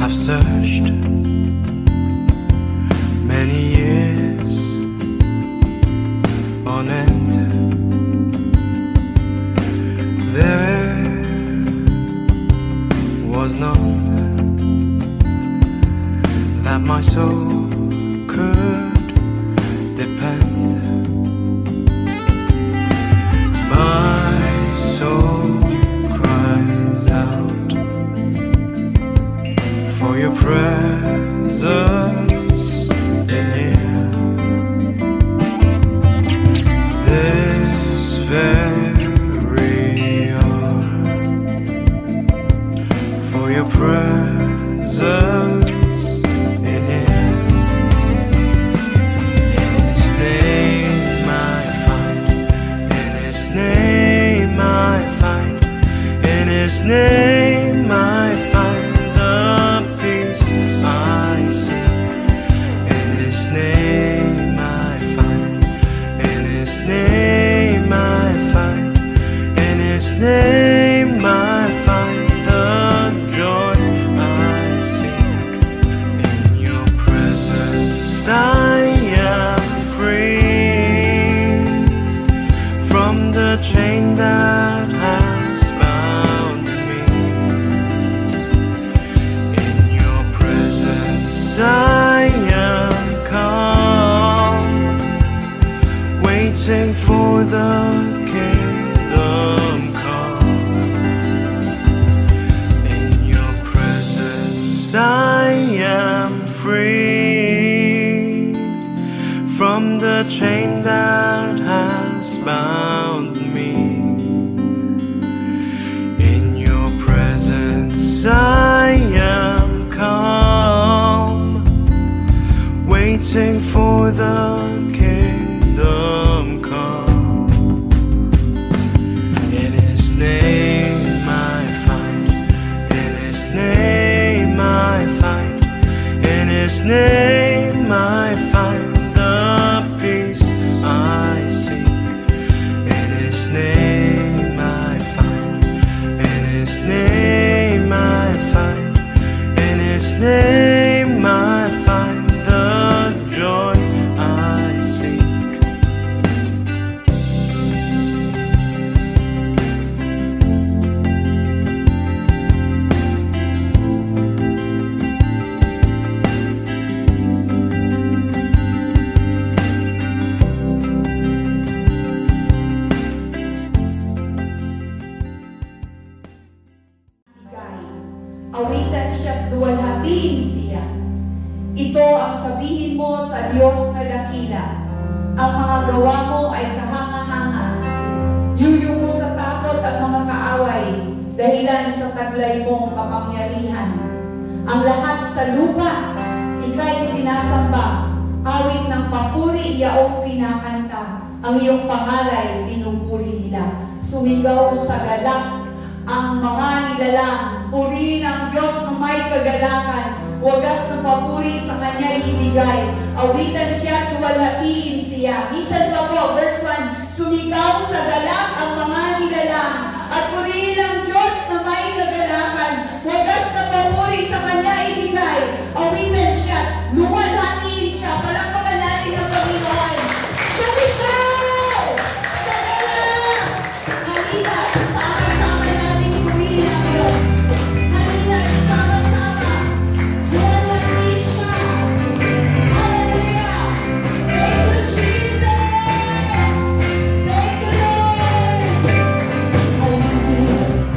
I've searched many years on end. There was none that my soul could depend. My soul cries out for your presence in here. This very hour, for your presence in here. In His name I find, in His name I find, in His name I find the peace I seek. In His name I find, in His name I find, in His name I find the joy I seek. In your presence I am free from the chain that has bound me. In your presence I am calm, waiting for the kingdom come. In your presence I am free from the chain that has bound me. In your presence I am calm, waiting for the kingdom come. In His name I find, in His name I find, in His name I find the peace I seek. In His name I find, in His name I find, in His name I find the joy I seek. Awitan siya't duwalhatiin siya. Ito ang sabihin mo sa Diyos na dakila. Ang mga gawa mo ay kahanga-hanga. Yuyo mo sa takot ang mga kaaway, dahilan sa taglay mong kapangyarihan. Ang lahat sa lupa, ika'y sinasamba. Awit ng papuri, yaong pinakanta. Ang iyong pangalay, pinupuri nila. Sumigaw sa galak ang mga nilalang. Purihin ang Diyos na may kagalakan. Wagas na papuri sa Kanya ibigay. Awitan siya, tuwalhatiin siya. Minsan pa po, verse 1, sumigaw sa galak ang mga nilalang. At purihin ang Diyos na may kagalakan. Wagas na papuri sa Kanya ibigay. Awitan siya, luwalhatiin siya. Palakpakan natin ang Panginoon. Sumigaw sa galak. Halina, sama-sama natin purihin ang Diyos. Halina, sama-sama. Luwalhatiin siya. Hallelujah. Thank you, Jesus. Thank you, Lord. Hallelujah.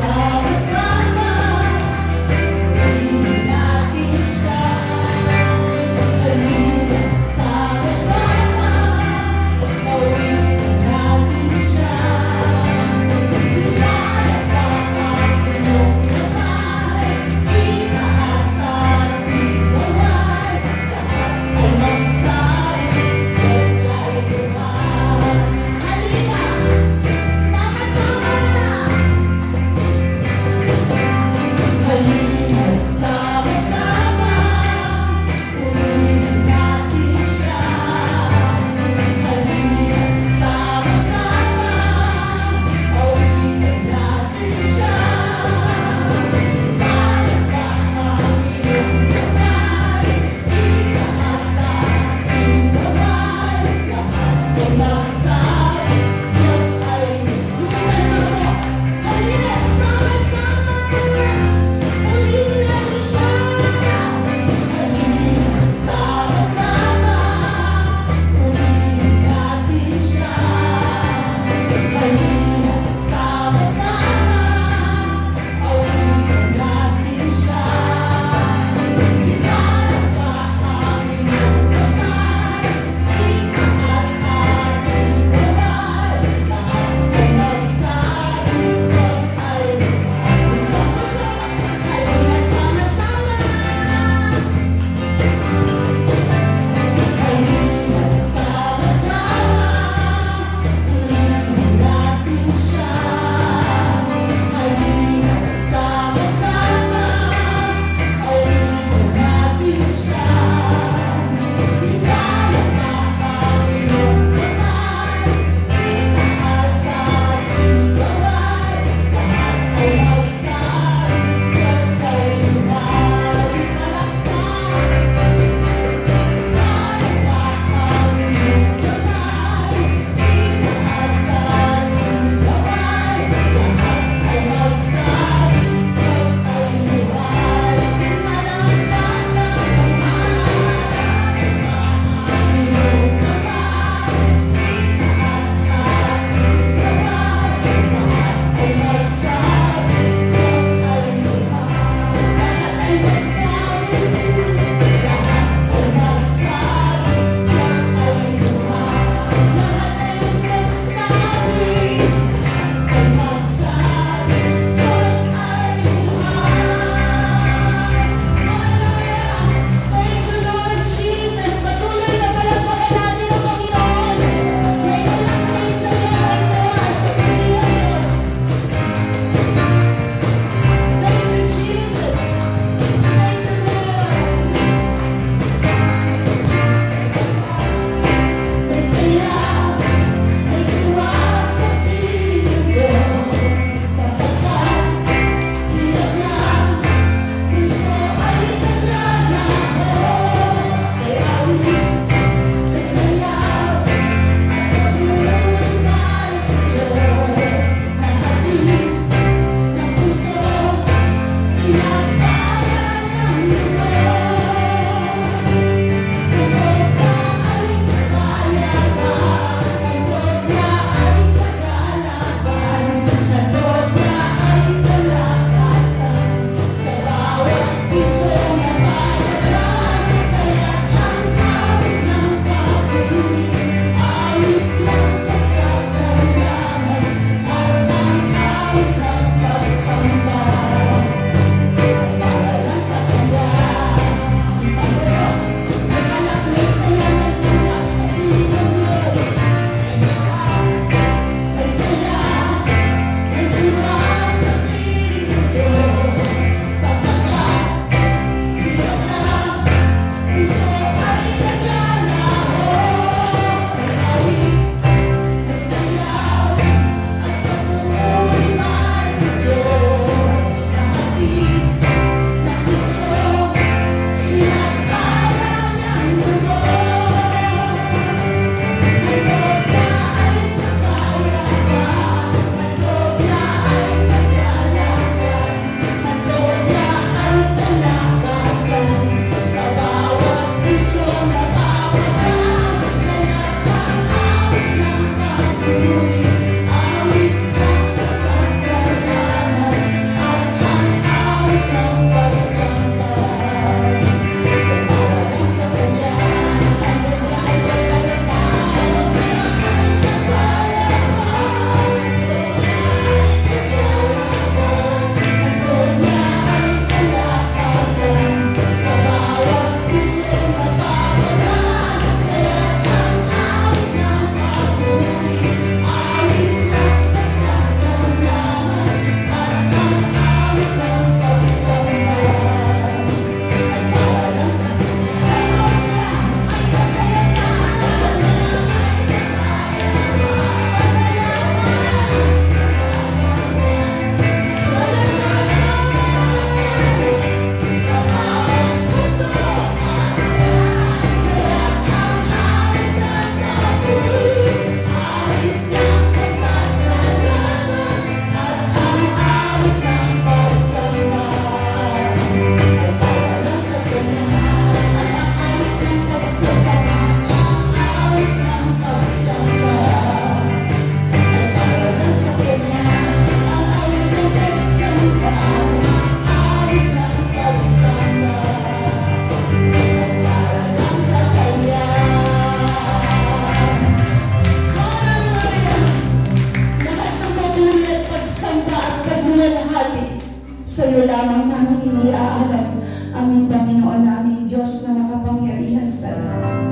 sa iyo lamang namin iniaalay, aming Panginoon, aming Diyos na makapangyarihan sa lahat.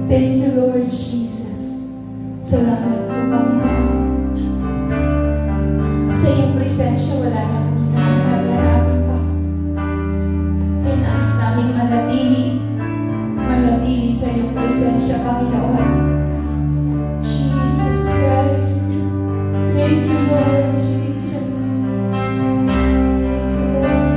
Thank you, Lord Jesus. Salamat po, Panginoon. Sa iyong presensya, wala na kami kahanap-hanapin pa. Kaya nais namin manatili sa iyong presensya, Panginoon. Jesus Christ. Thank you, Lord Jesus. Thank you, Lord.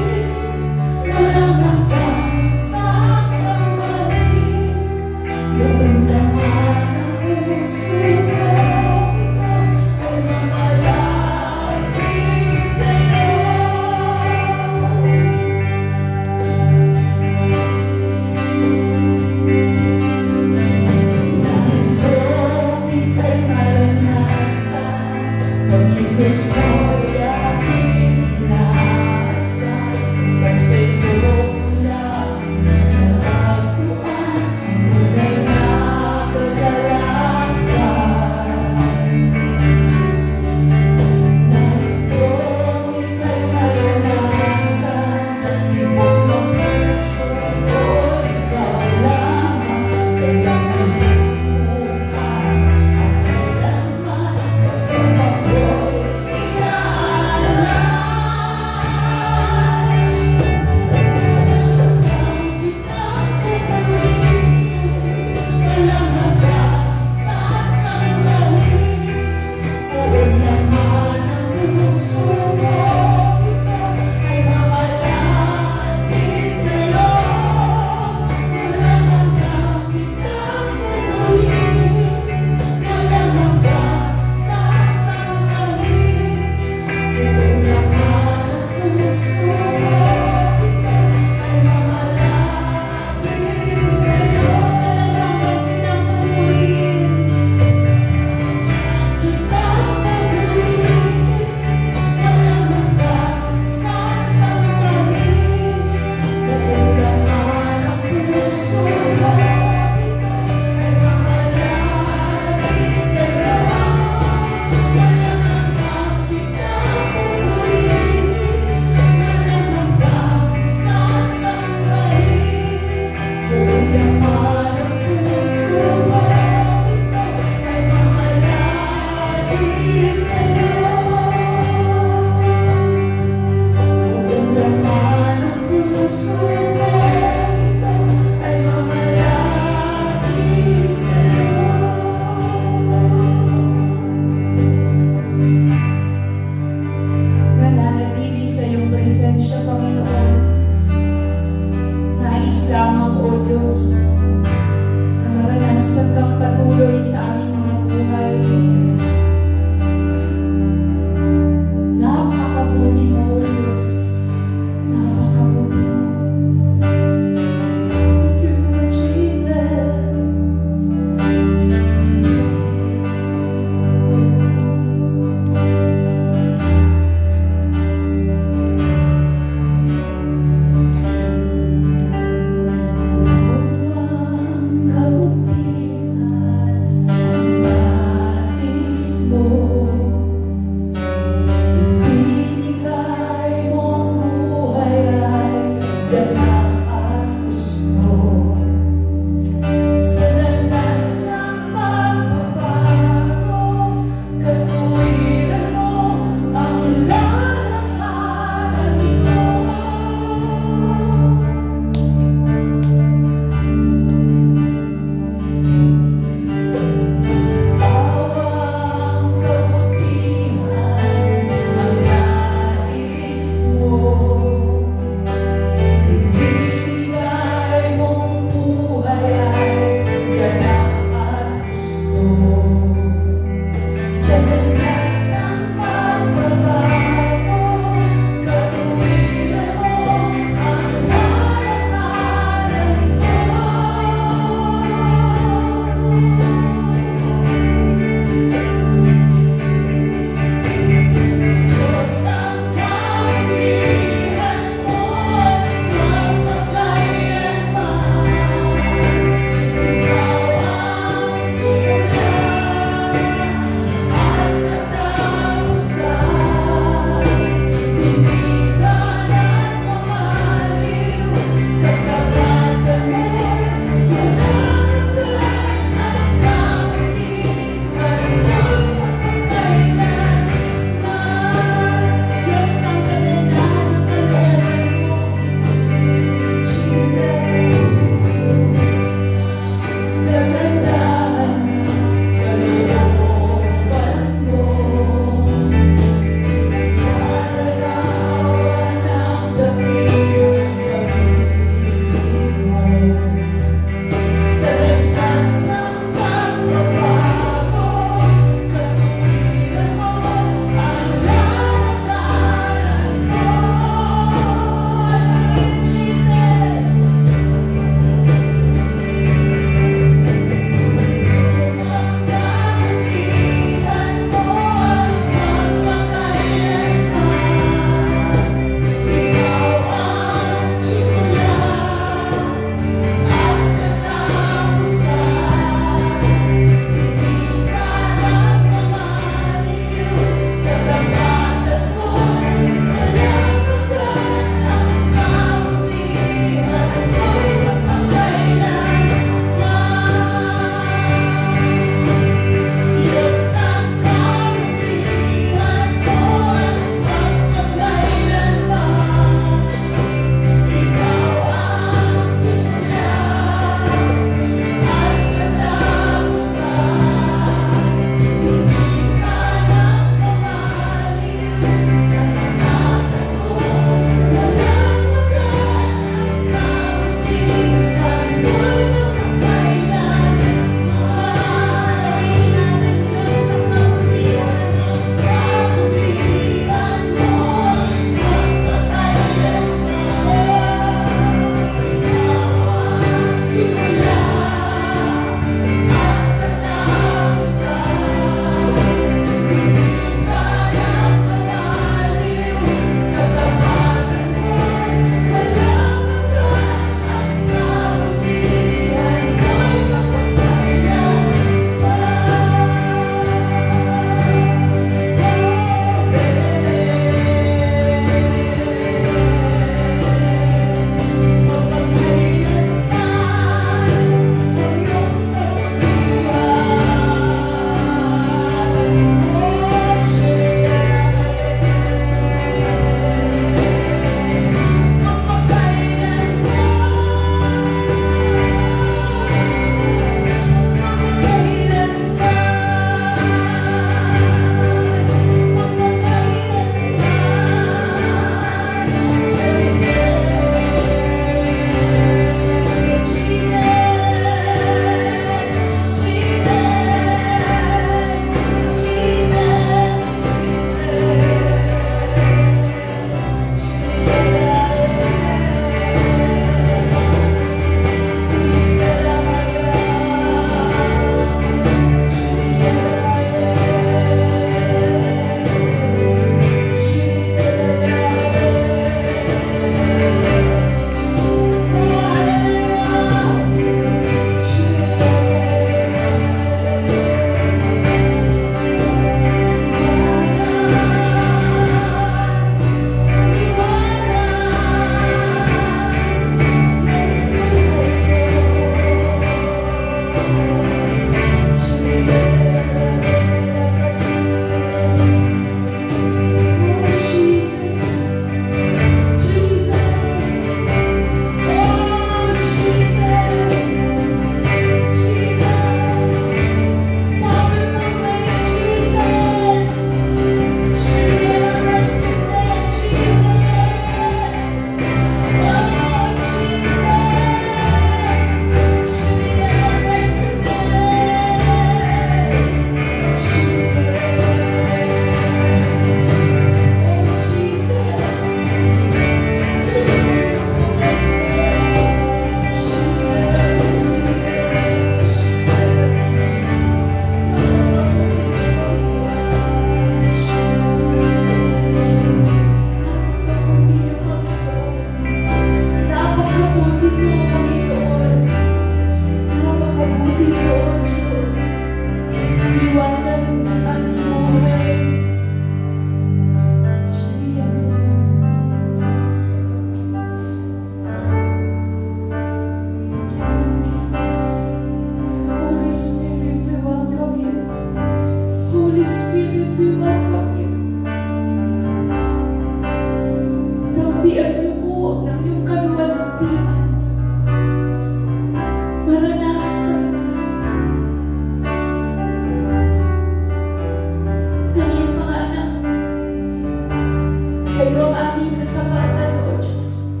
ang aming kasamanan, O Diyos.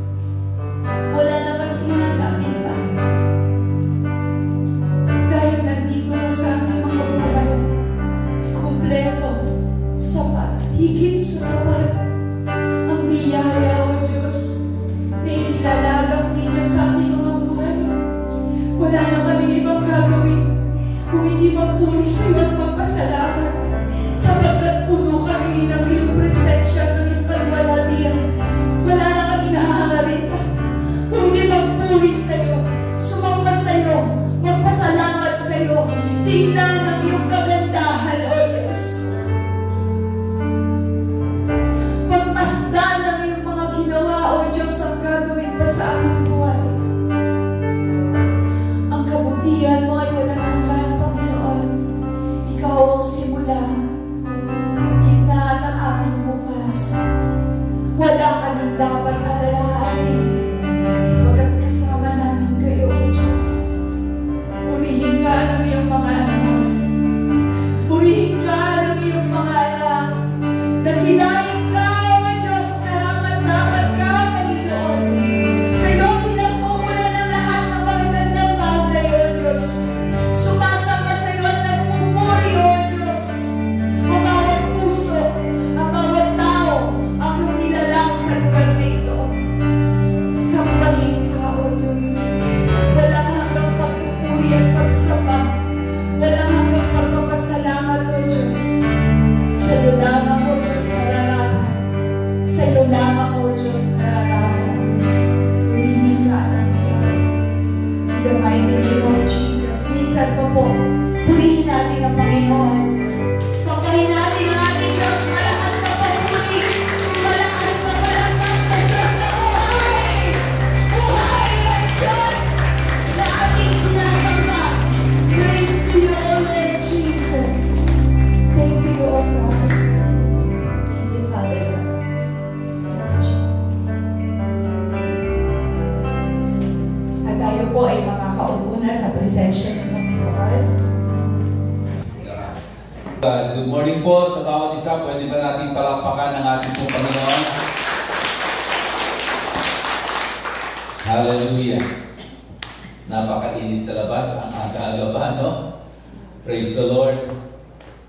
Wala na kami hinahanapin pa. Dahil nandito ka sa aming mga buhay, kumpleto, sapat, higit sa sapat, ang biyaya, O Diyos, na inilalagak ninyo sa aming mga buhay. Wala na kami ibang gagawin kung hindi magpuri sa iyo at magpasalamat, sapagkat puno kami ng iyong presensya ng iyong kalwalhatian. Wala na kami nahahangarin pa kung hindi magpuri sa iyo, sumamba sa iyo, magpasalamat sa iyo, tingnan ang iyong kagandahan, O Diyos. Pagmasdan ang iyong mga ginawa, O Diyos, ang gagawin pa sa aming buhay. Ang kabutihan mo ay walang hanggan, Panginoon. Ikaw ang simula, gitna at ang aming bukas. Wala kaming dapat alalahanin, sapagkat kasama namin kayo, O Diyos. Purihin ka ng iyong mga anak. Purihin ka ng iyong mga anak. Dakilain ka, O Diyos, karapat-dapat ka, Panginoon. Kayo pinagmumula ng lahat ng magagandang bagay, O Diyos. Sumasamba sa iyo at nagpupuri, O Diyos. Ang bawat puso, ang bawat tao, ang iyong nilalang sa lugar na ito. Sambahin ka, O Diyos. Walang hanggang pagpupuri at pagsamba. Walang hanggang pagpapasalamat, O Diyos. Sa iyo lamang, O Diyos, nararapat. Sa iyo lamang, O Diyos, nararapat. Purihin ka ng lahat. In the mighty name of Jesus. Minsan pa po, purihin natin ang Panginoon. Sambahin natin ang ating Diyos. Malakas na pagpuri. Malakas na palakpak sa Diyos na buhay. Buhay ang Diyos na ating sinasamba. Praise to you, O Lord Jesus. Thank you, Lord God. Thank you, Father God. At tayo po ay makakaupo na sa presensya ng Panginoon. Good morning po sa bawat isa. Pwede ba natin palakpakan ang ating pong Panginoon? Hallelujah. Napakainit sa labas. Ang aga-aga pa, no? Praise the Lord.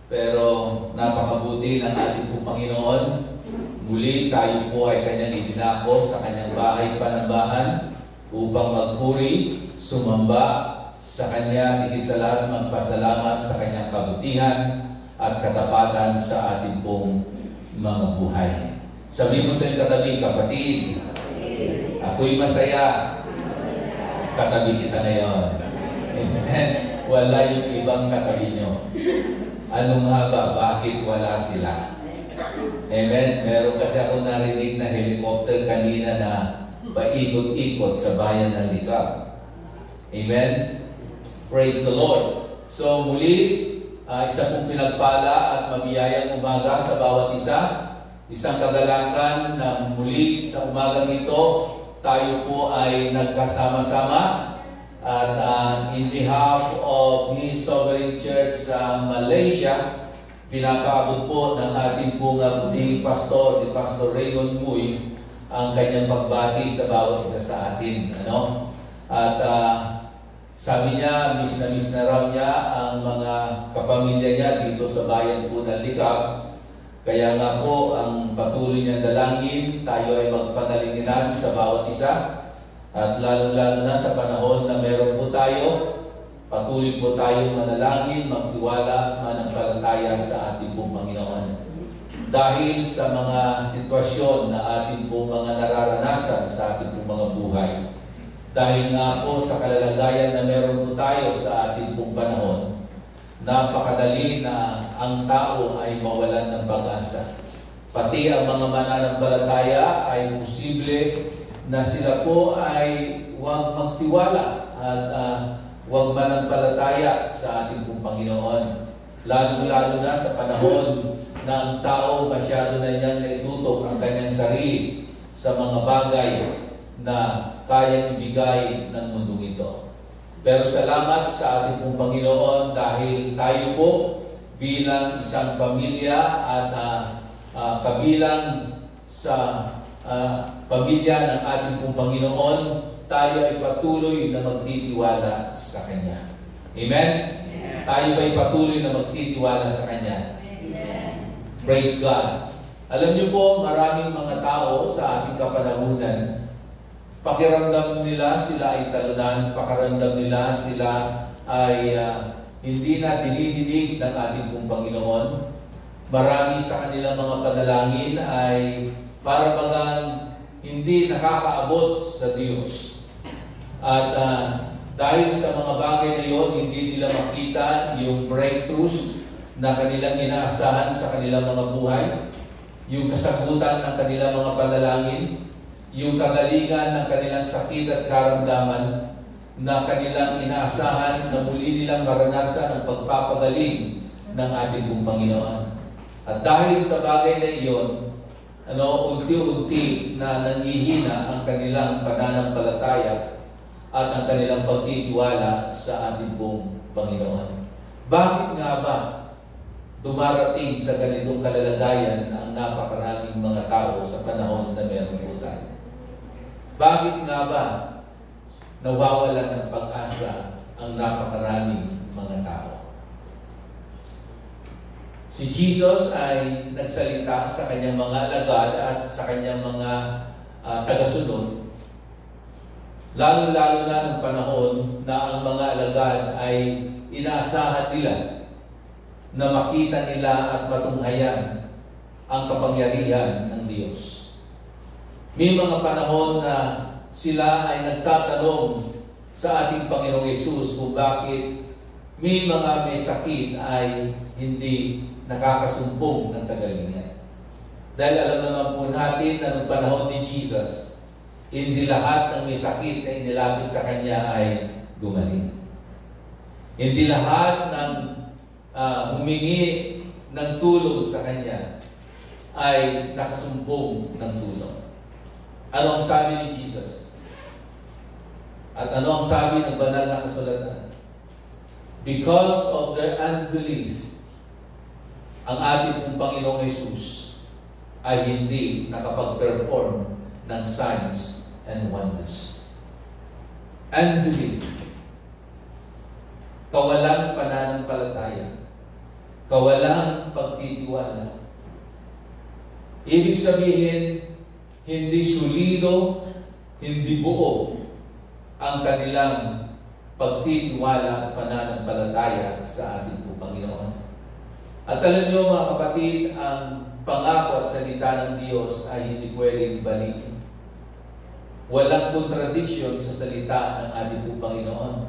Pero napakabuti ng ating pong Panginoon. Muli tayo po ay kanyang itinakos sa kanyang bahay panambahan upang magpuri, sumamba sa kanya, higit sa lahat magpasalamat sa kanyang kabutihan at katapatan sa ating pong mga buhay. Sabi mo sa iyong katabi, kapatid, ako'y masaya. Katabi kita ngayon. Amen. Wala yung ibang katabi nyo. Ano nga ba? Bakit wala sila? Amen. Meron kasi ako narinig na helicopter kanina na paikot-ikot sa bayan ng Likab. Amen. Praise the Lord. So muli, isa pong pinagpala at mabiyayang umaga sa bawat isa. Isang kagalakan na muli sa umagang ito, tayo po ay nagkasama-sama at in behalf of His Sovereign Church sa Malaysia, pinakaabot po ng ating pong buting pastor, ni Pastor Raymond Muy, ang kanyang pagbati sa bawat isa sa atin. Ano? At sabi niya, miss na raw niya ang mga kapamilya niya dito sa bayan po ng Likab. Kaya nga po, ang patuloy niyang dalangin, tayo ay magpanalinginan sa bawat isa. At lalo-lalo na sa panahon na meron po tayo, patuloy po tayong manalangin, magtiwala, manampalataya sa ating pong Panginoon. Dahil sa mga sitwasyon na ating pong mga nararanasan sa ating pong mga buhay. Dahil nga po sa kalalagayan na meron po tayo sa ating pong panahon, napakadali na ang tao ay mawalan ng pag-asa. Pati ang mga mananampalataya ay posible na sila po ay huwag magtiwala at huwag manampalataya sa ating pong Panginoon. Lalo-lalo na sa panahon na ang tao masyado na niyang naitutok ang kanyang sarili sa mga bagay na kayang ibigay ng mundong ito. Pero salamat sa ating pong Panginoon dahil tayo po bilang isang pamilya at kabilang sa pamilya ng ating pong Panginoon, tayo ay patuloy na magtitiwala sa Kanya. Amen? Tayo ay patuloy na magtitiwala sa Kanya. Amen. Praise God. Alam niyo po, maraming mga tao sa ating kapanahunan, pakiramdam nila sila ay talunan, pakiramdam nila sila ay hindi na dinidinig ng ating pong Panginoon. Marami sa kanilang mga panalangin ay para bagang hindi nakakaabot sa Diyos. At dahil sa mga bagay na yon, hindi nila makita yung breakthroughs na kanilang inaasahan sa kanilang mga buhay, yung kasagutan ng kanilang mga panalangin, yung kagalingan ng kanilang sakit at karamdaman na kanilang inaasahan na muli nilang maranasan ang pagpapagaling ng ating pong Panginoon. At dahil sa bagay na iyon, unti-unti na nanghihina ang kanilang pananampalataya at ang kanilang pagtitiwala sa ating pong Panginoon. Bakit nga ba dumarating sa ganitong kalalagayan na ang napakaraming mga tao sa panahon na meron po tayo? Bakit nga ba nawawalan ng pag-asa ang napakaraming mga tao? Si Jesus ay nagsalita sa kanyang mga alagad at sa kanyang mga tagasunod, lalo-lalo na ng panahon na ang mga alagad ay inaasahan nila na makita nila at matunghayan ang kapangyarihan ng Diyos. May mga panahon na sila ay nagtatanong sa ating Panginoong Yesus kung bakit may mga may sakit ay hindi nakakasumpong ng kagalingan. Dahil alam naman po natin na noong panahon ni Jesus, hindi lahat ng may sakit na inilapit sa Kanya ay gumaling. Hindi lahat ng humingi ng tulong sa Kanya ay nakasumpong ng tulong. Ano ang sabi ni Jesus? At ano ang sabi ng banal na kasulatan? Because of their unbelief, ang ating pong Panginoong Yesus ay hindi nakapag-perform ng signs and wonders. Unbelief. Kawalang pananampalataya. Kawalang pagtitiwala. Ibig sabihin, hindi solido, hindi buo ang kanilang pagtitiwala at pananampalataya sa ating po Panginoon. At alam niyo mga kapatid, ang pangako at salita ng Diyos ay hindi pwedeng balikin. Walang contradiction sa salita ng ating po Panginoon.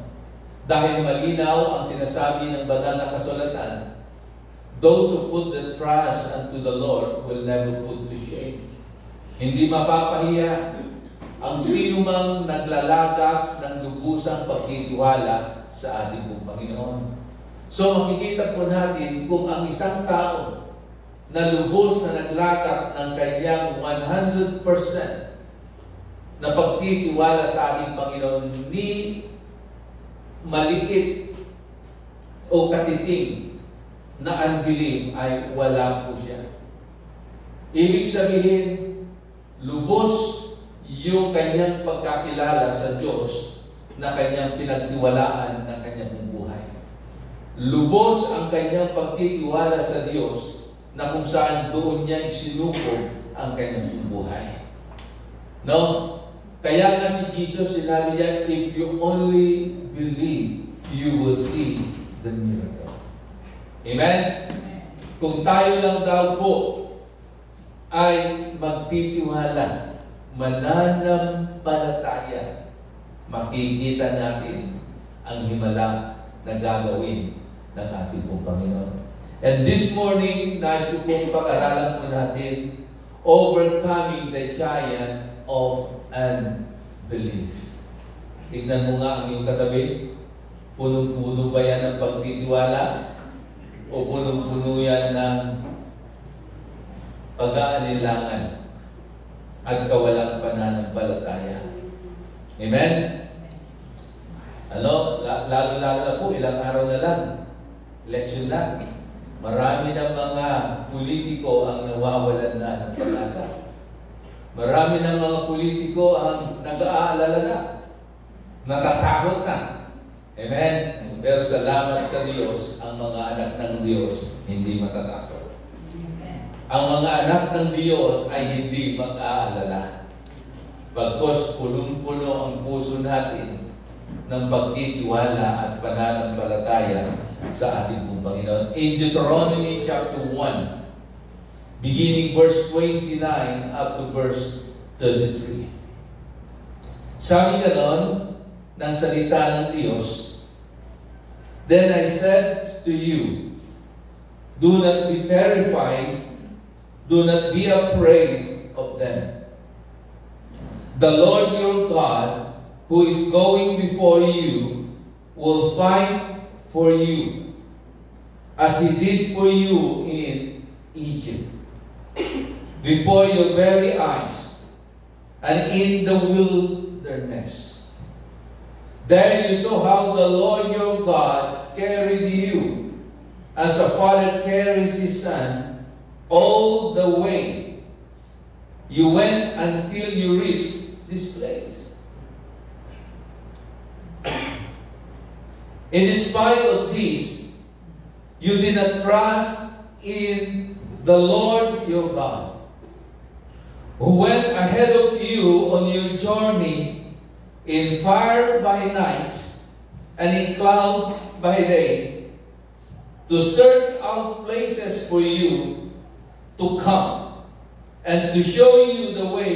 Dahil malinaw ang sinasabi ng banal na kasulatan, those who put their trust unto the Lord will never put to shame. Hindi mapapahiya ang sinumang naglalagak ng lubusang pagtitiwala sa ating pong Panginoon. So makikita po natin kung ang isang tao na lubos na naglagak ng kanyang 100% na pagtitiwala sa ating Panginoon, ni maliit o katiting na unbelief ay wala po siya. Ibig sabihin, lubos yung kanyang pagkakilala sa Diyos na kanyang pinagtiwalaan ng kanyang buhay. Lubos ang kanyang pagtitiwala sa Diyos na kung saan doon niya isinukog ang kanyang buhay. No? Kaya nga si Jesus sinabi niya, if you only believe, you will see the miracle. Amen? Kung tayo lang daw po ay magtitiwala, mananampalataya, makikita natin ang himala na gagawin ng ating pong Panginoon. And this morning, nais ko pong pag-aralan po natin, overcoming the giant of unbelief. Tingnan mo nga ang iyong katabi. Punong-puno ba yan ng pagtitiwala? O punong-puno yan ng pag-aalilangan at kawalang pananampalataya? Amen? Lalo-lalo na po, ilang araw na lang, election na. Marami ng mga politiko ang nawawalan na ng pag-asa. Marami ng mga politiko ang nag-aalala na, natatakot na. Amen? Pero salamat sa Diyos, ang mga anak ng Diyos hindi matatakot. Ang mga anak ng Diyos ay hindi mag-aalala. Bagkos punong-puno ang puso natin ng pagtitiwala at pananampalataya sa ating pong Panginoon. In Deuteronomy chapter 1, beginning verse 29 up to verse 33. Sabi ganon ng salita ng Diyos, "Then I said to you, do not be terrified, do not be afraid of them. The Lord your God, who is going before you, will fight for you, as He did for you in Egypt, before your very eyes, and in the wilderness. There you saw how the Lord your God carried you, as a father carries his son, all the way. You went until you reached this place. In spite of this, you did not trust in the Lord your God, who went ahead of you on your journey in fire by night and in cloud by day, to search out places for you to come and to show you the way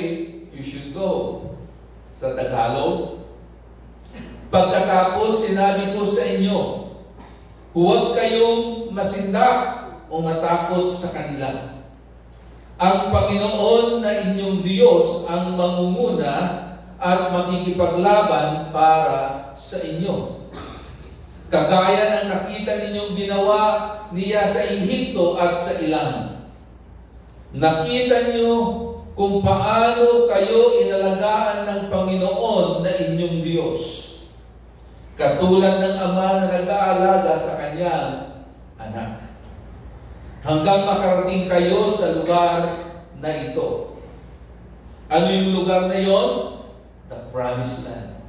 you should go." Sa Tagalog, pagkatapos sinabi ko sa inyo, huwag kayong masindak o matakot sa kanila. Ang Panginoon na inyong Diyos ang mangunguna at makikipaglaban para sa inyo. Kagaya ng nakita ninyong ginawa niya sa Ehipto at sa ilang. Nakita niyo kung paano kayo inalagaan ng Panginoon na inyong Diyos, katulad ng ama na nag-aalaga sa kanyang anak, hanggang makarating kayo sa lugar na ito. Ano yung lugar na yon? The Promised Land.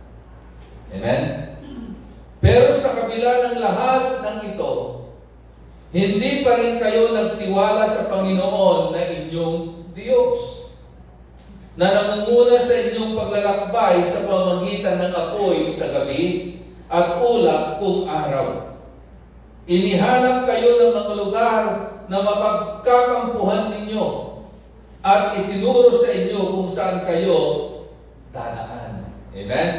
Amen? Pero sa kabila ng lahat ng ito, hindi pa rin kayo nagtiwala sa Panginoon na inyong Diyos, na namumuna sa inyong paglalakbay sa pamamagitan ng apoy sa gabi at ulap kung araw. Inihanap kayo ng mga lugar na mapagkakampuhan ninyo at itinuro sa inyo kung saan kayo dadaan. Amen?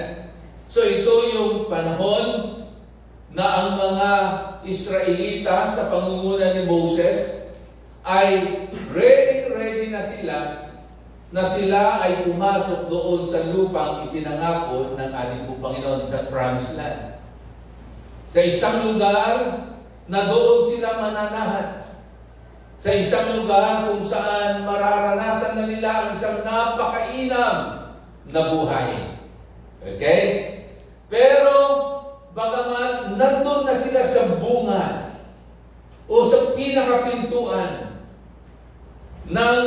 So ito yung panahon na ang mga Israelita sa pangunguna ni Moses ay ready na sila ay pumasok doon sa lupang ipinangako ng ating Panginoon, the Promised Land. Sa isang lugar na doon sila mananahan. Sa isang lugar kung saan mararanasan na nila ang isang napakainam na buhay. Okay? Pero, bagamat nandun na sila sa bunga o sa pinakapintuan ng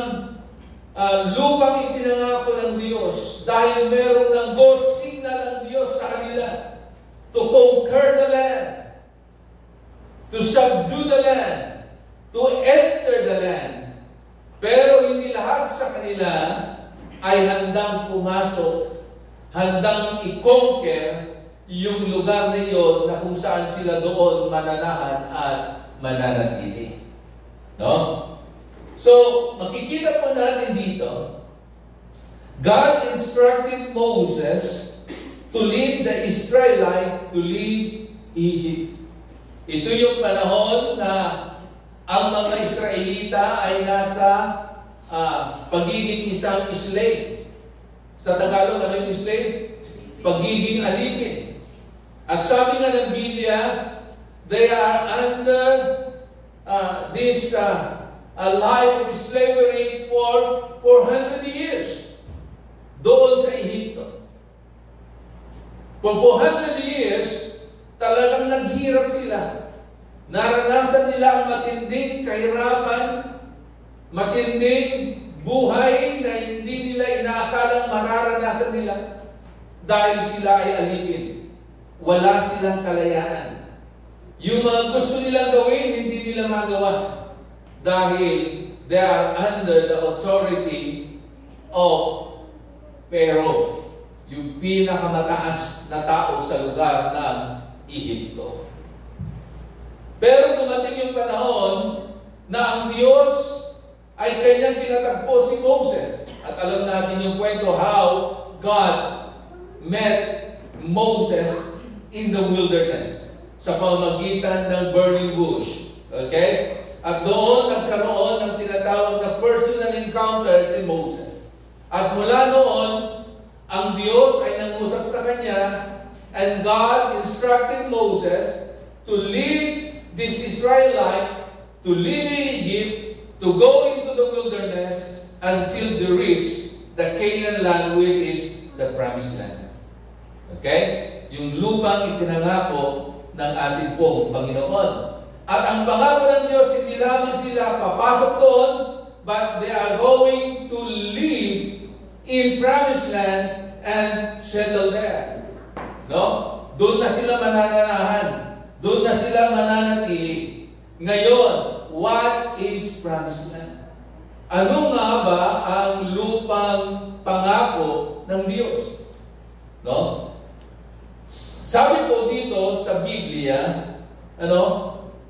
lupang ipinangako ng Diyos, dahil meron ng go signal ng Diyos sa kanila to conquer the land, to subdue the land, to enter the land. Pero hindi lahat sa kanila ay handang pumasok, handang i-conquer yung lugar na iyon na kung saan sila doon mananahan at mananatili. No? So, makikita po natin dito, God instructed Moses to lead the Israelite to leave Egypt. Ito yung panahon na ang mga Israelita ay nasa pagiging isang slave. Sa Tagalog, ano yung slave? Pagiging alipin. At sabi nga ng Biblia, they are under this a life of slavery for 400 years doon sa Ehipto. For 400 years, talagang naghirap sila. Naranasan nila ang matinding kahirapan, matinding buhay na hindi nila inaakalang mararanasan nila dahil sila ay alipin. Wala silang kalayanan. Yung mga gusto nilang gawin, hindi nila magawa dahil they are under the authority of Pharaoh, yung pinakamataas na tao sa lugar ng Ehipto. Pero dumating yung panahon na ang Diyos ay kanyang tinatagpo si Moses. At alam natin yung kwento how God met Moses in the wilderness sa pamamagitan ng burning bush. Okay? At doon nagkaroon ng tinatawag na personal encounter si Moses. At mula noon, ang Diyos ay nangusap sa kanya, and God instructed Moses to lead this Israelite to live in Egypt, to go into the wilderness until they reach the Canaan land, which is the promised land. Okay? Yung lupang ipinangako ng ating pong Panginoon. At ang pangako ng Diyos, hindi lamang sila papasok doon, but they are going to live in promised land and settle there. No? Doon na sila manananahan. Doon na sila mananatili. Ngayon, what is promised land? Ano nga ba ang lupang pangako ng Diyos? No? Sabi po dito sa Biblia,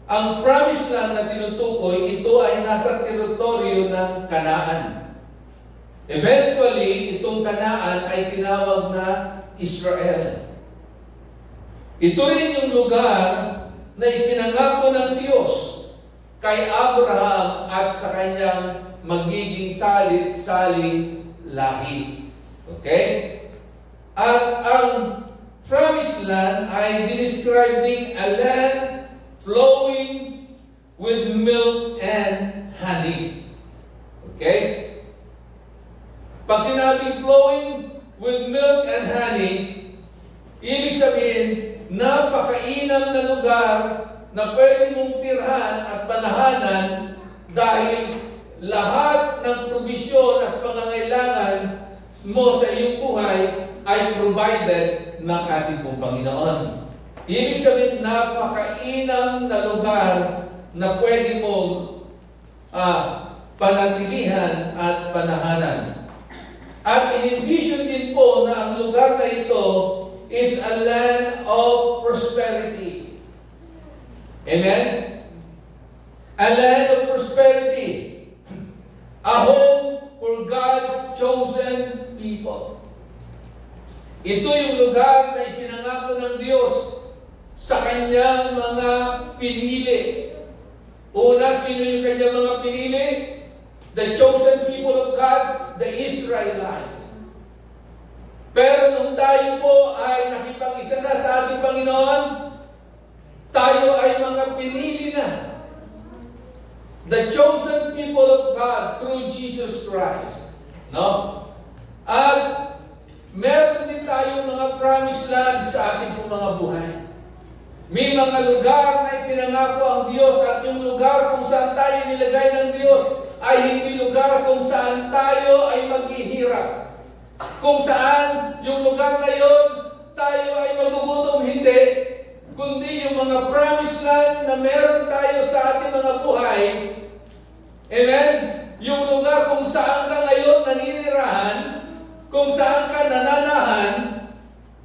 ang promised land na tinutukoy, ito ay nasa teritoryo ng Kanaan. Eventually, itong Kanaan ay tinawag na Israel. Ito rin yung lugar na ipinangako ng Diyos kay Abraham at sa kanyang magiging salit-saling lahi. Okay? At ang promised land ay dinescribe ding a land flowing with milk and honey. Okay? Pag sinabing flowing with milk and honey, ibig sabihin, napakainam na lugar na pwede mong tirhan at panahanan dahil lahat ng probisyon at pangangailangan mo sa iyong buhay ay provided ng ating pong Panginoon. Ibig sabihin, napakainam na lugar na pwede mong panatilihan at panahanan. At in-envision din po na ang lugar na ito is a land of prosperity. Amen? A land of prosperity. A home for God-chosen people. Ito yung lugar na ipinangako ng Diyos sa kanyang mga pinili. Una, sino yung kanyang mga pinili? The chosen people of God, the Israelites. Pero nung tayo po ay nakipag-isa na sa ating Panginoon, tayo ay mga pinili na. The chosen people of God through Jesus Christ. No? At meron din tayong mga promised land sa ating po mga buhay. May mga lugar na ipinangako ang Diyos at yung lugar kung saan tayo nilagay ng Diyos ay hindi lugar kung saan tayo ay maghihirap. Kung saan yung lugar na yon tayo ay magugutom, hindi. Kundi yung mga promised land na meron tayo sa ating mga buhay. Amen? Yung lugar kung saan ka ngayon naninirahan, kung saan ka nananahan,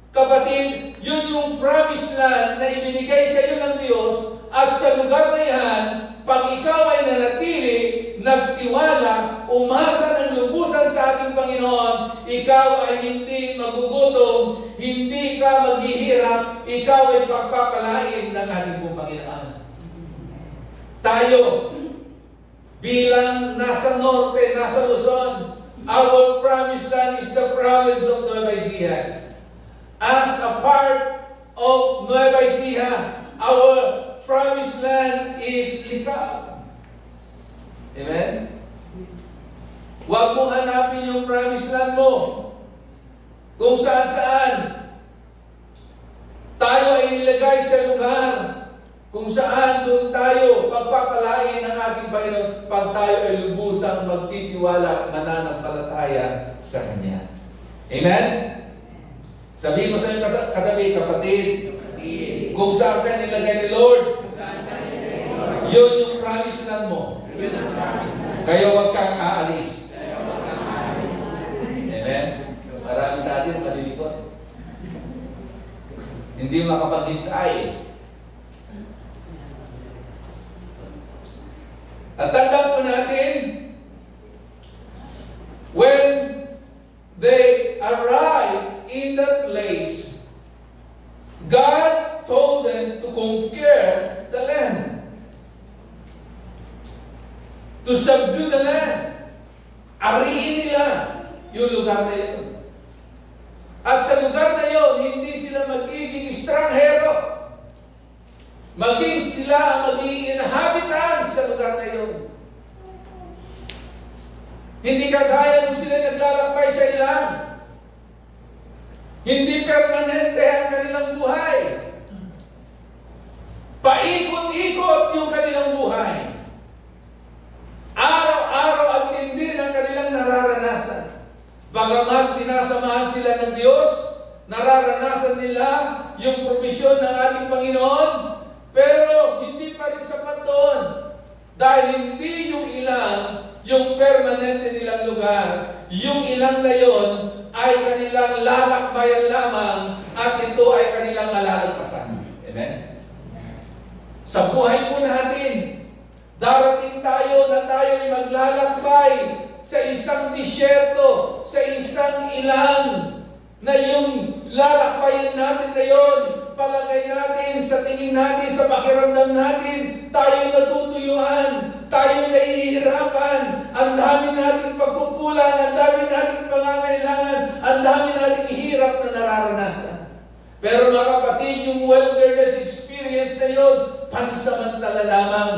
kapatid, yun yung promised land na ibinigay sa iyo ng Diyos. At sa lugar na yan, pag ikaw ay nanatili, nagtiwala, umasa ng lubusan sa ating Panginoon, ikaw ay hindi magugutom, hindi ka maghihirap, ikaw ay pagpapalain ng ating pong Panginoon. Tayo, bilang nasa norte, nasa Luzon, our promised land is the province of Nueva Ecija. As a part of Nueva Ecija, our promised land is Licao. Amen? Huwag mong hanapin yung promised land mo kung saan-saan. Tayo ay nilagay sa lugar kung saan doon tayo pagpapalain ng ating Panginoon pag tayo ay lubusang magtitiwala at mananampalataya sa Kanya. Amen? Sabihin mo sa iyong katabi, kapatid, kung saan ka nilagay ni Lord, yun yung promise lang mo. Kaya huwag kang aalis. Amen? Marami sa atin malilikot. Hindi makapaghintay. At tandaan po natin, when they arrived in that place, God told them to conquer the land, to subdue the land. Ariin nila yung lugar na yun. At sa lugar na yun, hindi sila magiging estranghero. Maging sila ang magiging inhabitants sa lugar na yun. Hindi kagaya nung sila naglalakbay sa ilang. Hindi permanente ang kanilang buhay. Paikot-ikot yung kanilang buhay. Araw-araw ang tindi ng kanilang nararanasan. Bagamat sinasamahan sila ng Diyos, nararanasan nila yung provisyon ng ating Panginoon, pero hindi pa rin sapat doon. Dahil hindi yung ilang, yung permanente nilang lugar, yung ilang na yon ay kanilang lalakbayan lamang at ito ay kanilang malalagpasan. Amen? Sa buhay po natin, darating tayo na tayo ay maglalakbay sa isang disyerto, sa isang ilang, na yung lalakbayin natin ngayon, palagay natin, sa tingin natin, sa pakiramdam natin, tayo natutuyuan, tayo nahihirapan, ang dami nating pagkukulang, ang dami nating pangangailangan, ang dami nating hirap na nararanasan. Pero mga kapatid, yung wilderness experience na yun, pansamantala lamang.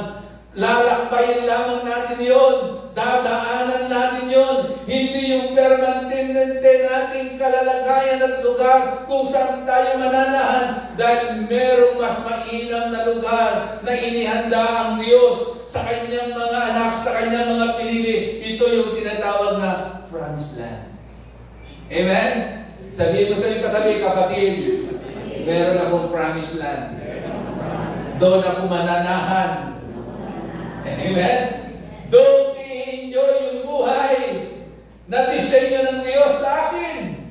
Lalakbayin lamang natin yon, dadaanan natin yon, hindi yung permanente nating kalalagayan at lugar kung saan tayo mananahan dahil merong mas mainam na lugar na inihanda ang Diyos sa kanyang mga anak, sa kanyang mga pinili. Ito yung tinatawag na promised land. Amen? Sabihin mo sa iyong katabi, kapatid, meron akong promised land. Doon ako mananahan. Amen? Doon i-enjoy yung buhay na disenyo ng Diyos sa akin.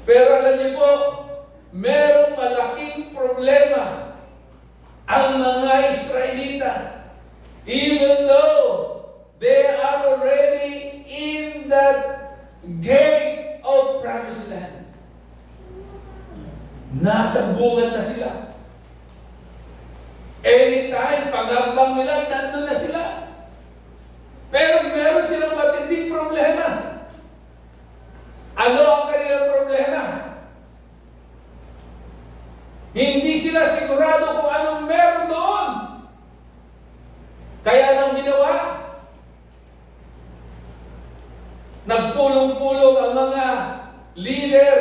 Pero alam niyo po, merong malaking problema ang mga Israelita. Even though they are already in that gate of promised land. Nasa bungad na sila. Anytime, pag-ambang nila, nandun na sila. Pero meron silang matinding problema. Ano ang kanilang problema? Hindi sila sigurado kung anong meron doon. Kaya nang ginawa, nagpulong-pulong ang mga leader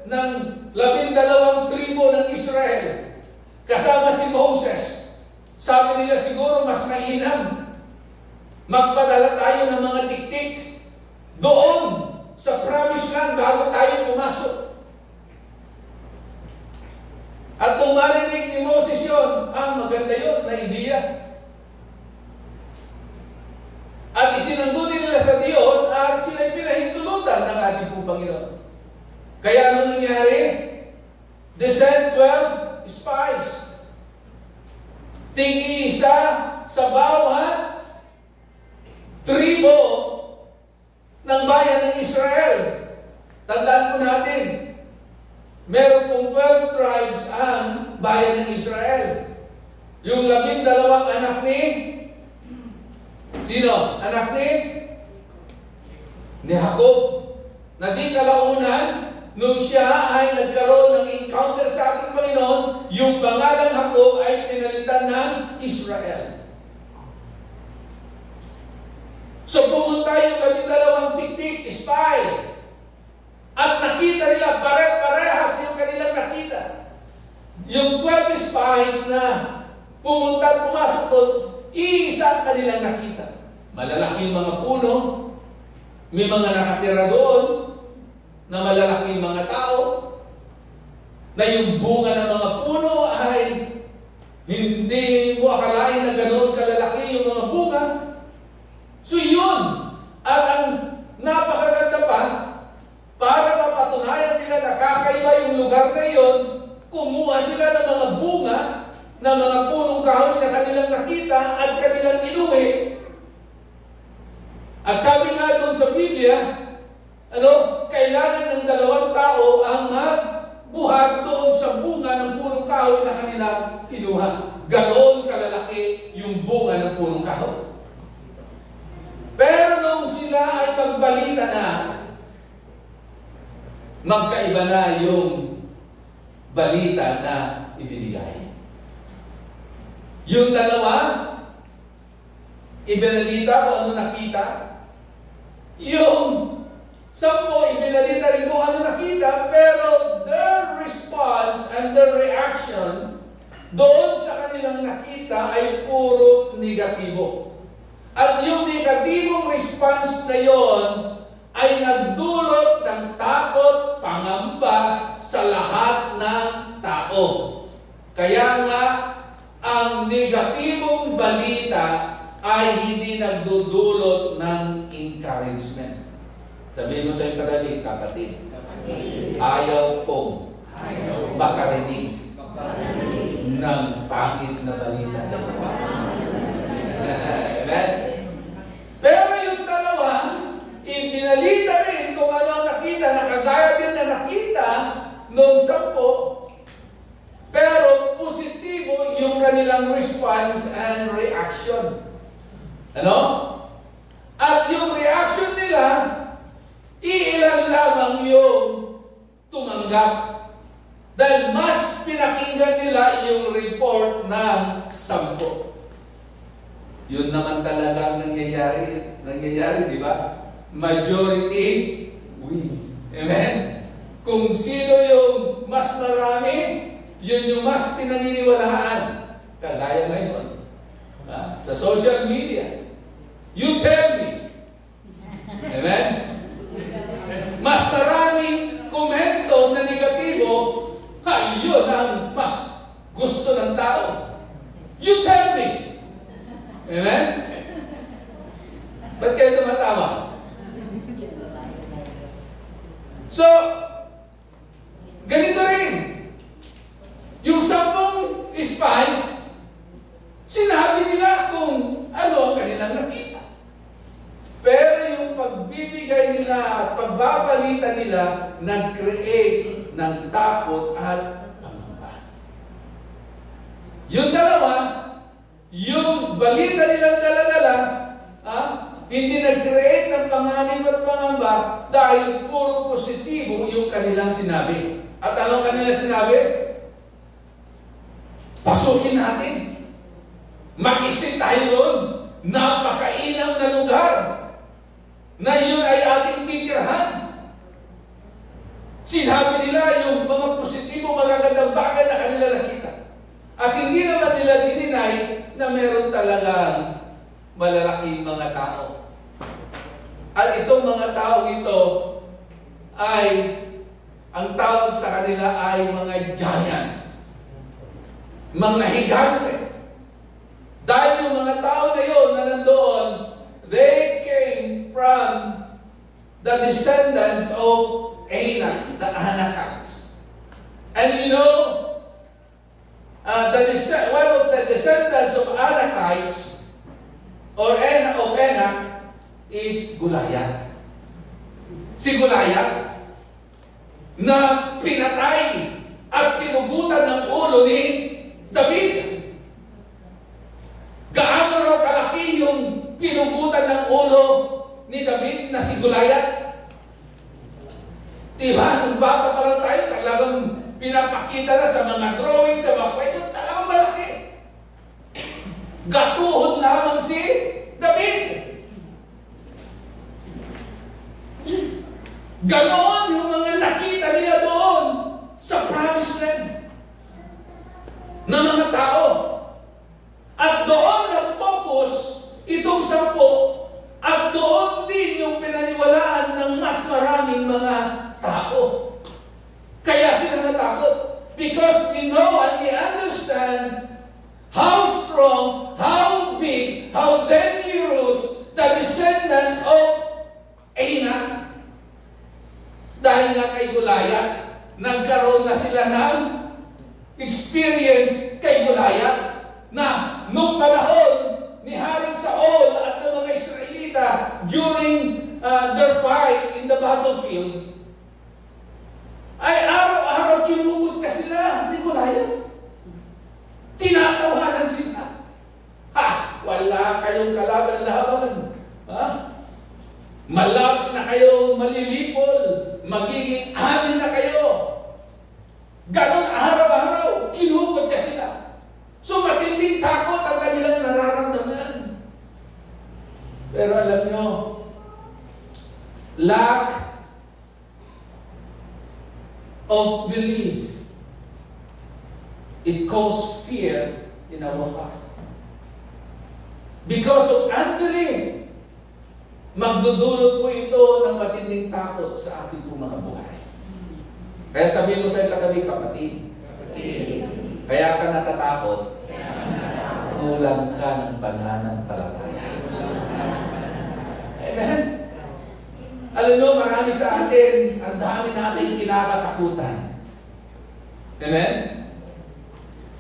ng 12 tribo ng Israel. Kasama si Moses. Sabi nila siguro mas mainam magpadala tayo ng mga tiktik doon sa promised land bago tayo pumasok. At nung marinig ni Moses yun, maganda yun na ideya. At isinanggunin nila sa Diyos at sila'y pinahintulutan ng ating pong Panginoon. Kaya ano nangyari? They sent 12 spies. Tig-isa sa bawat tribo ng bayan ng Israel. Tandaan po natin, meron pong 12 tribes ang bayan ng Israel. Yung 12 anak ni sino? Anak ni Jacob. Na di kalaunan, nung siya ay nagkaroon ng encounter sa ating Panginoon, yung pangalang Jacob ay pinalitan ng Israel. So pumunta yung 12 tiktik, spy. At nakita nila, pare-parehas yung kanilang nakita. pumunta at pumasok doon, iisa ang kanilang nakita. Malalaking mga puno, may mga nakatira doon, na malalaking mga tao, na yung bunga ng mga puno ay hindi mo akalain na ganoon kalalaki yung mga bunga. So yun, at ang napakaganda pa, para mapatunayan nila na kakaiba yung lugar na yun, kumuha sila ng mga bunga, ng mga punong kahoy na kanilang nakita at kanilang inuwi. At sabi nga doon sa Biblia, kailangan ng dalawang tao ang magbuhat doon sa bunga ng punong kahoy na kanilang kinuha. Ganoon kalalaki yung bunga ng punong kahoy. Pero nung sila ay magbalita na, magkaiba na yung balita na ibinigay. Yung dalawa, ibinalita kung ano nakita. Yung 10, ibinalita rin kung ano nakita, pero their response and their reaction doon sa kanilang nakita ay puro negatibo. At yung negatibong response na yon ay nagdulot ng takot, pangamba sa lahat ng tao. Kaya nga, ang negatibong balita ay hindi nagdudulot ng encouragement. Sabihin mo sa iyong katabi, kapatid, ayaw kong makarinig ng pangit na balita sa iyo. Amen? Pero yung dalawa, ibinalita rin kung ano ang nakita, nakagaya din na nakita noong 10, pero positibo yung kanilang response and reaction. At yung reaction nila, iilan lamang yung tumanggap. Dahil mas pinakinggan nila yung report ng 10. Yun naman talaga ang nangyayari, di ba? Majority wins. Amen? Kung sino yung mas marami, yun yung mas pinaniniwalaan. Kagaya ngayon. Sa social media. You tell me. Amen? Mas maraming komento na negatibo, yun ang mas gusto ng tao. You tell me. Amen? Ba't kayo tumatawa? So, ganito rin. Yung 10 spy, sinabi nila kung ano ang kanilang nakita. Pero yung pagbibigay nila at pagbabalita nila, nag-create ng takot at pangamba. Yung dalawa, yung balita nilang dala-dala, hindi nag-create ng panganib at pangamba dahil puro positibo yung kanilang sinabi. At ano kanilang sinabi? Pasukin natin. Mag-stay tayo doon. Napakainam na lugar na yun ay ating titirhan. Sinabi nila yung mga positibo, magagandang bagay na kanila nakita. At hindi naman nila dininay na meron talagang malalaking mga tao. At itong mga tao ito ay, ang tawag sa kanila ay mga giants. Mga higante. Dahil yung mga tao na yun na nandoon, they came from the descendants of Anak, the Anakites. And you know, one of the descendants of Anakites, or of Anak, is Goliath. Si Goliath, na pinatay at pinugutan ng ulo ni David. Gaano raw kalaki yung pinugutan ng ulo ni David na si Goliath? Diba? Nung bata pa lang tayo, talagang pinapakita na sa mga drawing, sa mga kwento, talagang malaki. Gatuhod lamang si David. Ganoon yung mga nakita nila doon sa promised land na mga tao. maraming mga tao. Kaya sila natakot. Because they know and they understand how strong, how big, how dangerous the descendant of Anak. Dahil nga kay Goliath, nagkaroon na sila ng experience kay Goliath na nung panahon ni Haring Saul at ng mga Israelita during their fight in the battlefield, ay araw-araw kinukot ka sila ni Goliath. Tinatawanan sila. Wala kayong kalaban-laban. Malapit na kayong malilipol. Magiging amin na kayo. Ganon araw-araw, kinukot ka sila. So matinding takot ang kanilang nararamdaman. Pero alam nyo, lack of belief, it causes fear in our heart. Because of unbelief, magdudulot po ito ng matinding takot sa ating pong mga buhay. Kaya sabihin mo sa katabi, kapatid, kaya ka natatakot, kulang ka ng pananampalataya. Amen? Alam nyo, marami sa atin, ang dami natin kinakatakutan. Amen?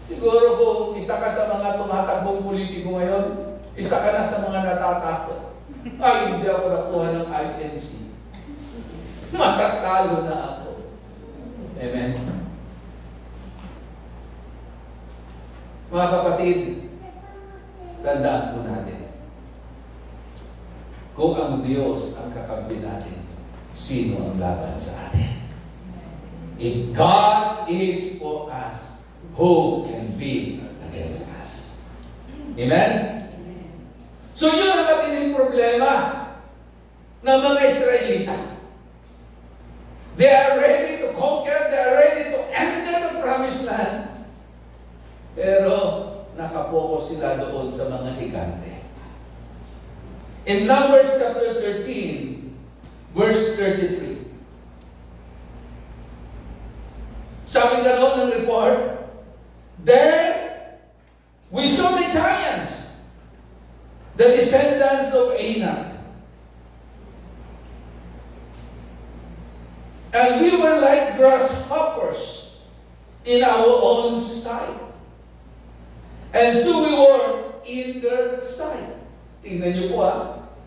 Siguro kung isa ka sa mga tumatakbong politiko ngayon, isa ka na sa mga natatakot. Ay, hindi ako nakuha ng INC. Matatalo na ako. Amen? Mga kapatid, tandaan po natin, kung ang Diyos ang kakampi natin, sino ang laban sa atin? If God is for us, who can be against us? Amen? So yun ang matinding problema ng mga Israelita. They are ready to conquer, they are ready to enter the promised land. Pero nakapokus sila doon sa mga higante. In Numbers chapter 13, verse 33. Sabi nga noon ng report, there we saw the giants, the descendants of Anak. And we were like grasshoppers in our own sight. And so we were in their sight. Tingnan niyo po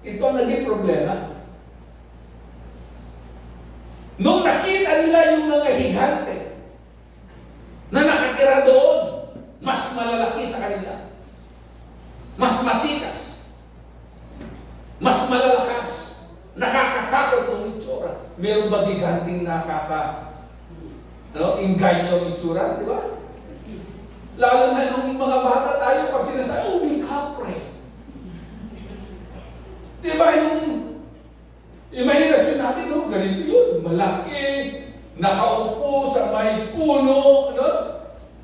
ito ang naging problema. Nung nakita nila yung mga higante na nakatira doon, mas malalaki sa kanila, mas matikas, mas malalakas, nakakatakot ng itsura. Meron ba giganting inganyo ang itsura, di ba? Lalo na nung mga bata tayo, pag sinasabi, may kapre. Di ba yung imahinasyon natin, ganito yun, malaki, nakaupo sa may puno,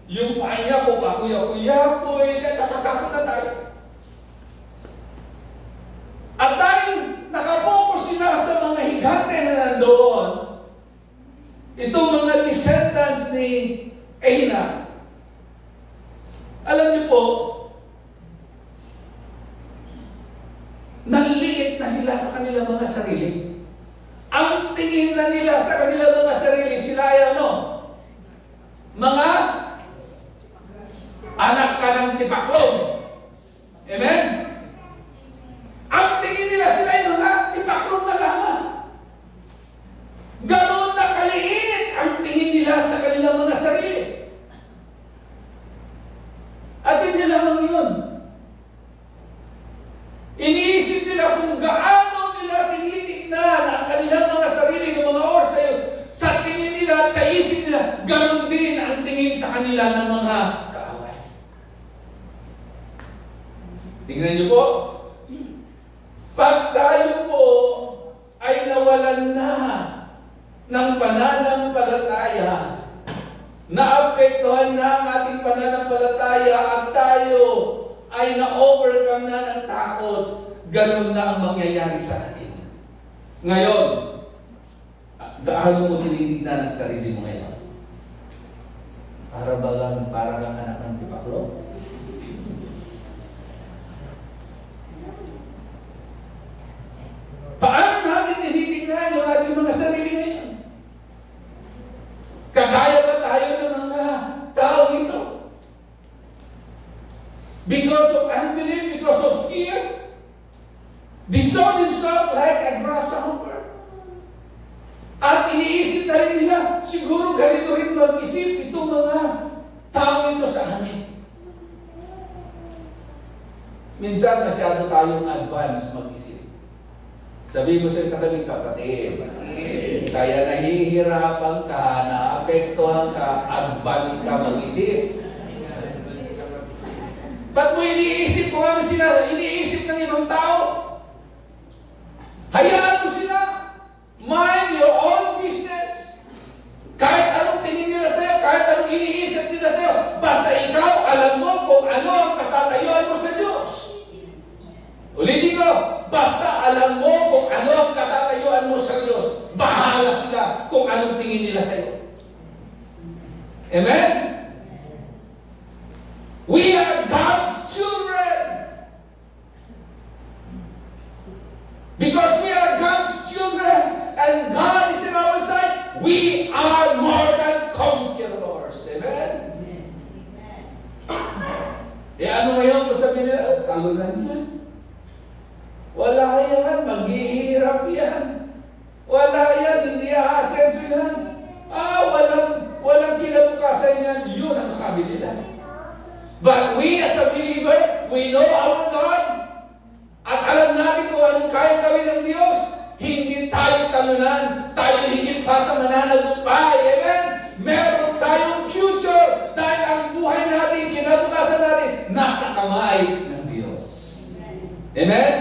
yung paanya ko, kakuya-kuya-kuya, natatakot na tayo. At dahil nakapokus sila sa mga higante na nandoon, itong mga descendants ni Anak, alam niyo po, nanliit na sila sa kanilang mga sarili. Ang tingin na nila sa kanilang mga sarili, sila ay mga anak ka ng tipaklong. Amen? Ang tingin nila sila ay mga tipaklong na lamang. Ganoon na kaliit ang tingin nila sa kanilang mga sarili. At hindi lamang yun. Iniisip nila kung gaano nila tinitignan ang kanilang mga sarili ng mga oras na yun. Sa tingin nila at sa isip nila, ganon din ang tingin sa kanila ng mga kaaway. Tingnan niyo po, pag tayo po ay nawalan na ng pananampalataya, naapektuhan na ang ating pananampalataya at tayo ay na-overcome na ng takot, ganun na ang mangyayari sa atin. Ngayon, Gaano mo tinitignan ang sarili mo ngayon? Para lang anak ng tipaklo? Paano natin tinitignan yung ating mga sarili ngayon? Kagaya ba tayo ng mga tao ito? Because of unbelief, because of fear, they saw themselves like a grasshopper. At iniisip na rin nila, siguro ganito rin mag-isip itong mga tao ito sa amin. Minsan masyado tayong advance mag-isip. Sabihin mo sa katabing kapatid, kaya nahihirapan ka, naapektuhan ka, advance ka mag-isip. Ba't mo iniisip kung ano sila, iniisip ng ibang tao? Hayaan mo sila. Mind your own business. Kahit anong tingin nila sa'yo, kahit anong iniisip nila sa'yo, basta ikaw, alam mo kung ano ang katatayuan mo sa Diyos. Ulitin ko, basta alam mo kung ano ang katatayuan mo sa Diyos, bahala sila kung anong tingin nila sa'yo. Amen? We are God's children. Because we are God's children and God is in our side, we are more than conquerors. Amen? Ano ngayon kung sabihin nila, talo na naman. Wala yan, maghihirap yan. Wala yan, hindi aasenso yan. Walang kinabukasan yan. Yun ang sabi nila. But we as a believer, we know our God. At alam natin kung anong kaya gawin ng Diyos. Hindi tayo talunan. Tayo higit pa sa mananagumpay. Amen? Meron tayong future. Dahil ang buhay natin, kinabukasan natin, nasa kamay ng Diyos. Amen?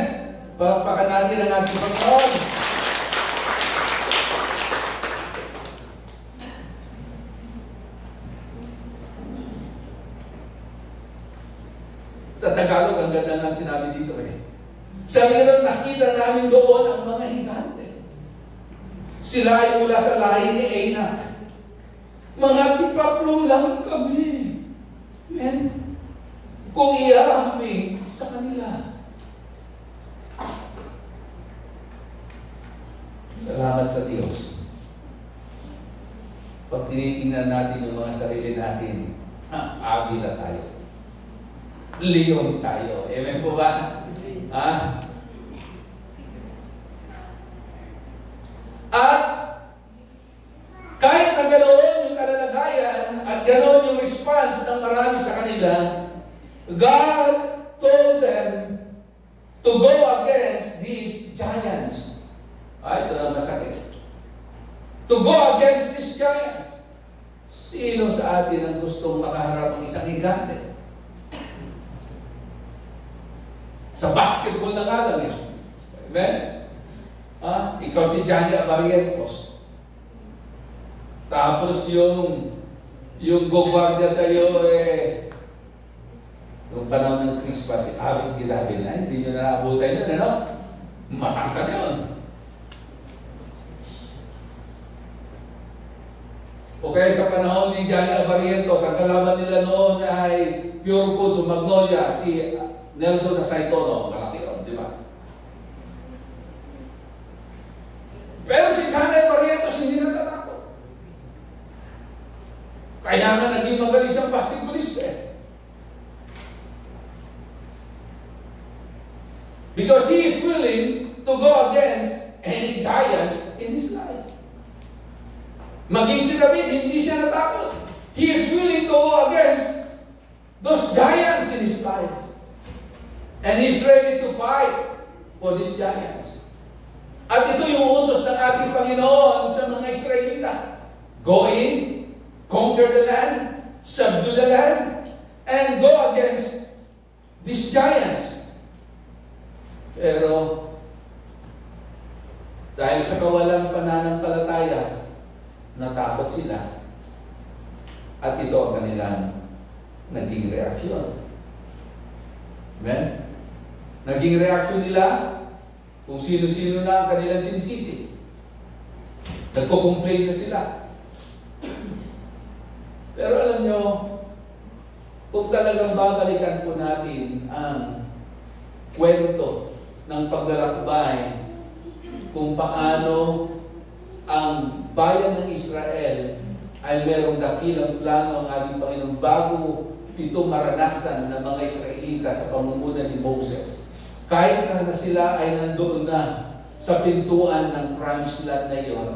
Palakpakan natin ang ating Panginoon. Sa Tagalog, ang ganda nga sinabi dito Sabi nga nakita namin doon ang mga higante. Sila ay mula sa lahi ni Anak. Mga tipaklo lang kami. Amen? Kung iaamin sa kanila. Salamat sa Diyos. Pag tinitingnan natin yung mga sarili natin, agila tayo. Leon tayo. Amen po ba? At kahit na ganoon yung kalalagayan at ganoon yung response ng marami sa kanila, God told them to go against these giants. Ito na masakit. To go against these giants. Sino sa atin ang gustong makaharap ng isang higante? Sa basketball na nga lang Amen? Ikaw si Johnny Abarientos. Tapos yung gogwardiya sa iyo yung panahon ng Crispa, si Abing Gilabin na, hindi nyo naabutan yun, matangkad yun. O kaya sa panahon ni Johnny Abarientos, ang kalaban nila noon ay Pure Pulso Magnolia, si Nelson Nasaitono, malaki yun, di ba? Pero si Johnny Barrientos hindi natatakot. Kaya nga naging magaling siyang basketballista Because he is willing to go against any giants in his life. Maging si David, hindi siya natakot. He is willing to go against those giants in his life. And he's ready to fight for these giants. At ito yung utos ng ating Panginoon sa mga Israelita. Go in, conquer the land, subdue the land, and go against these giants. Pero, dahil sa kawalang pananampalataya, natakot sila. At ito ang kanilang naging reaksyon. Amen? Naging reaksyon nila kung sino-sino na ang kanilang sinisisi. Nagko-complain na sila. Pero alam nyo, kung talagang babalikan po natin ang kwento ng paglalakbay kung paano ang bayan ng Israel ay merong dakilang plano ang ating Panginoon bago ito maranasan ng mga Israelita sa pamumuno ni Moses. Kahit na sila ay nandoon na sa pintuan ng promised land na iyon,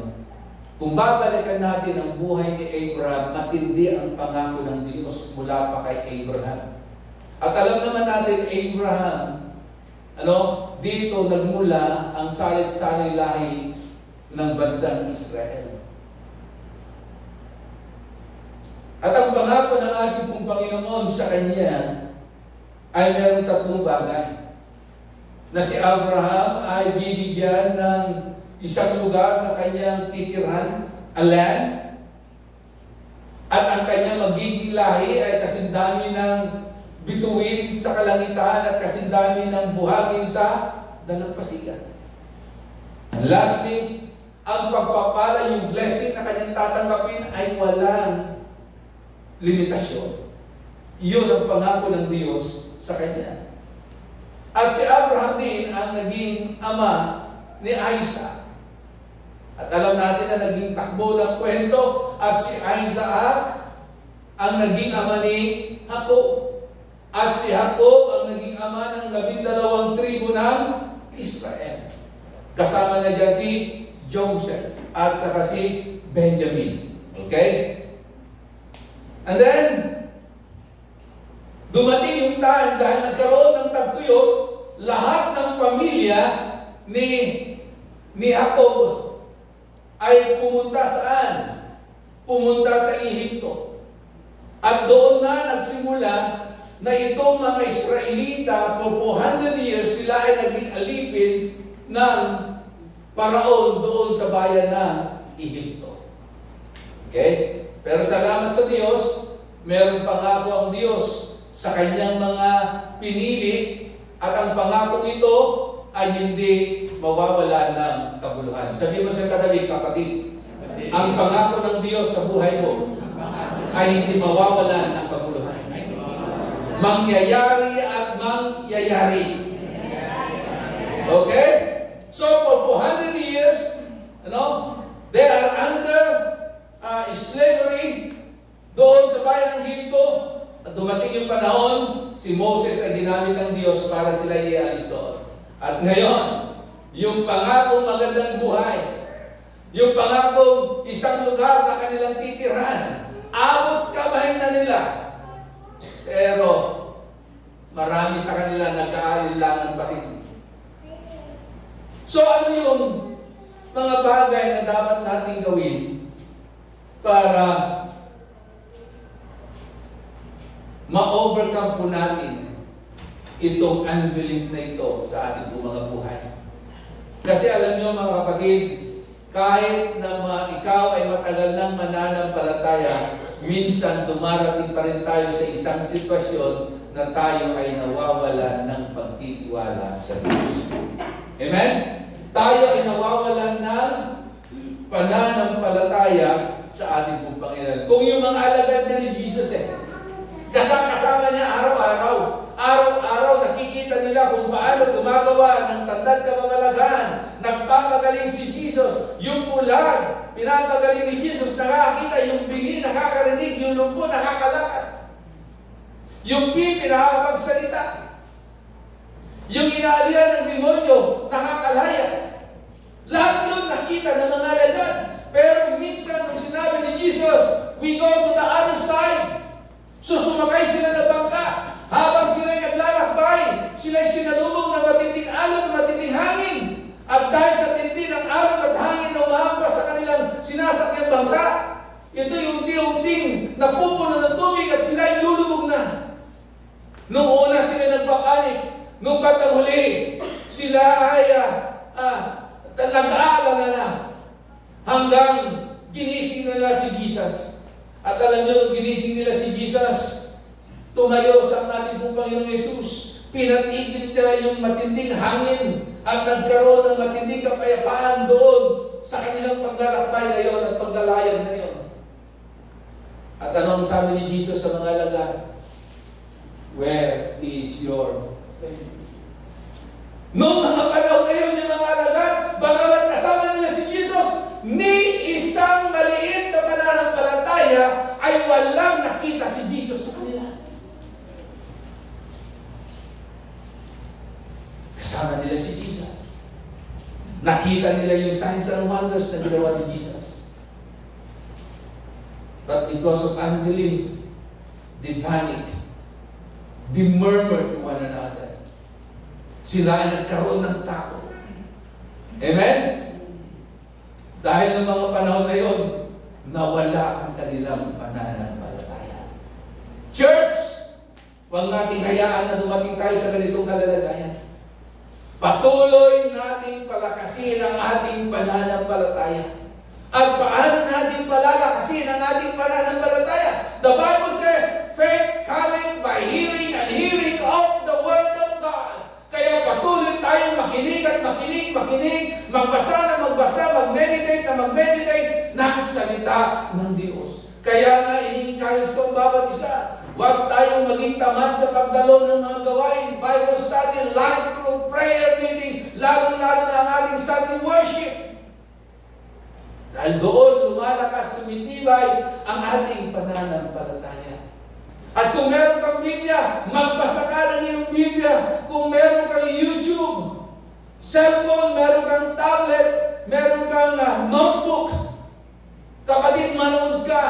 kung babalikan natin ang buhay ni Abraham, matindi ang pangako ng Diyos mula pa kay Abraham. At alam naman natin, Abraham, dito nagmula ang salit-saling lahi ng bansang Israel. At ang pangako ng ating pong Panginoon sa kanya ay mayroong tatlong bagay. Na si Abraham ay bibigyan ng isang lugar na kanyang titiran, a land, at ang kanyang magiging lahi ay kasindami ng bituin sa kalangitan at kasindami ng buhangin sa dalampasigan. And lastly, ang pagpapala, yung blessing na kanyang tatanggapin ay walang limitasyon. Iyon ang pangako ng Diyos sa kanya. At si Abraham din ang naging ama ni Isaac. At alam natin na naging takbo ng kwento at si Isaac ang naging ama ni Jacob. At si Jacob ang naging ama ng 12 tribo ng Israel. Kasama na dyan si Joseph at saka si Benjamin. Okay? And then, dumating yung time dahil nagkaroon ng tagtuyot, lahat ng pamilya ni Jacob ay pumunta saan? Pumunta sa Ehipto. At doon na nagsimula na itong mga Israelita, for 400 years, sila ay naging alipin ng Paraon doon sa bayan ng Ehipto. Okay? Pero salamat sa Diyos, meron pangako ang Diyos sa kanyang mga pinili at ang pangako ito ay hindi mawawala ng kabuluhan. Sabi mo sa katabi, kapatid, ang pangako ng Diyos sa buhay mo ay hindi mawawala ng kabuluhan. Mangyayari at mangyayari. Okay? So for 400 years, they are under slavery doon sa bayan ng Ehipto. At dumating yung panahon, si Moses ay ginamit ng Diyos para sila ialis doon. At ngayon, yung pangakong magandang buhay, yung pangakong isang lugar na kanilang titirahan, abot kamay na nila. Pero marami sa kanila nag-aalinlangan pa rin. So ano yung mga bagay na dapat nating gawin para ma-overcome po natin itong unbelief na ito sa ating mga buhay? Kasi alam nyo mga kapatid, kahit na ikaw ay matagal nang mananampalataya, minsan dumarating pa rin tayo sa isang sitwasyon na tayo ay nawawala ng pagtitiwala sa Diyos. Amen? Tayo ay nawawalan ng pananampalataya sa ating pong Panginoon. Kung yung mga alagad na ni Jesus kasama niya araw-araw nakikita nila kung paano gumagawa ng tandad kababalaghan, nagpapagaling si Jesus, yung bulag, pinapagaling ni Jesus, nakakita, yung bingi, nakakarinig, yung lumpo, nakakalakad, yung pipi, nakakapagsalita, yung inaalihan ng demonyo, nakakalaya. Lahat yun nakita ng mga alagad. Pero minsan, nung sinabi ni Jesus, we go to the other side, so sumakay sila na bangka. Habang sila'y naglalakbay, sila'y sinalubong ng matinding alon, matinding hangin. At dahil sa tindi ng alon at hangin na umahampas sa kanilang sinasakyang bangka, ito'y unti-unting napupuno ng tubig at sila'y lulubog na. Nung una sila nagpapanik, nung batang huli, sila ay nag-aalala na hanggang ginising nila si Jesus. At alam nyo, nung ginising nila si Jesus, tumayo sa ating pong Panginoong Yesus, pinatigil nila yung matinding hangin at nagkaroon ng matinding kapayapaan doon sa kanilang paglalakbay na yon at paglalayag na yon. At ano ang sabi ni Jesus sa mga alagad? Where is your faith? Noong mga panahon na yun, yung mga alagad, bagamat kasama nila si Jesus, ni isang maliit na pananampalataya ay walang nakita si Jesus sa kanila. Kasama nila si Jesus. Nakita nila yung signs and wonders na ginawa ni Jesus. But because of unbelief, they panicked. They murmured to one another. Sila ay nagkaroon ng takot. Amen? Dahil ng mga panahon na yon, nawala ang kanilang pananampalataya. Church, huwag nating hayaan na dumating tayo sa ganitong kalalagayan. Patuloy nating palakasin ang ating pananampalataya. At paano natin palalakasin ang ating pananampalataya? The Bible says, faith coming by hearing and hearing of the Word of God. Kaya patuloy tayong makinig at makinig, magbasa na magbasa, mag-meditate na mag-meditate ng salita ng Diyos. Kaya nga, ini-encourage ko ang bawat isa. Huwag tayong maging tamad sa pagdalo ng mga gawain, Bible study, live group, prayer meeting, lalo-lalo na ang ating Sunday worship. Dahil doon lumalakas, tumitibay ang ating pananampalataya. At kung meron kang Biblia, magbasa ka ng iyong Biblia. Kung meron kang YouTube, cellphone, meron kang tablet, meron kang notebook, kapatid, manood ka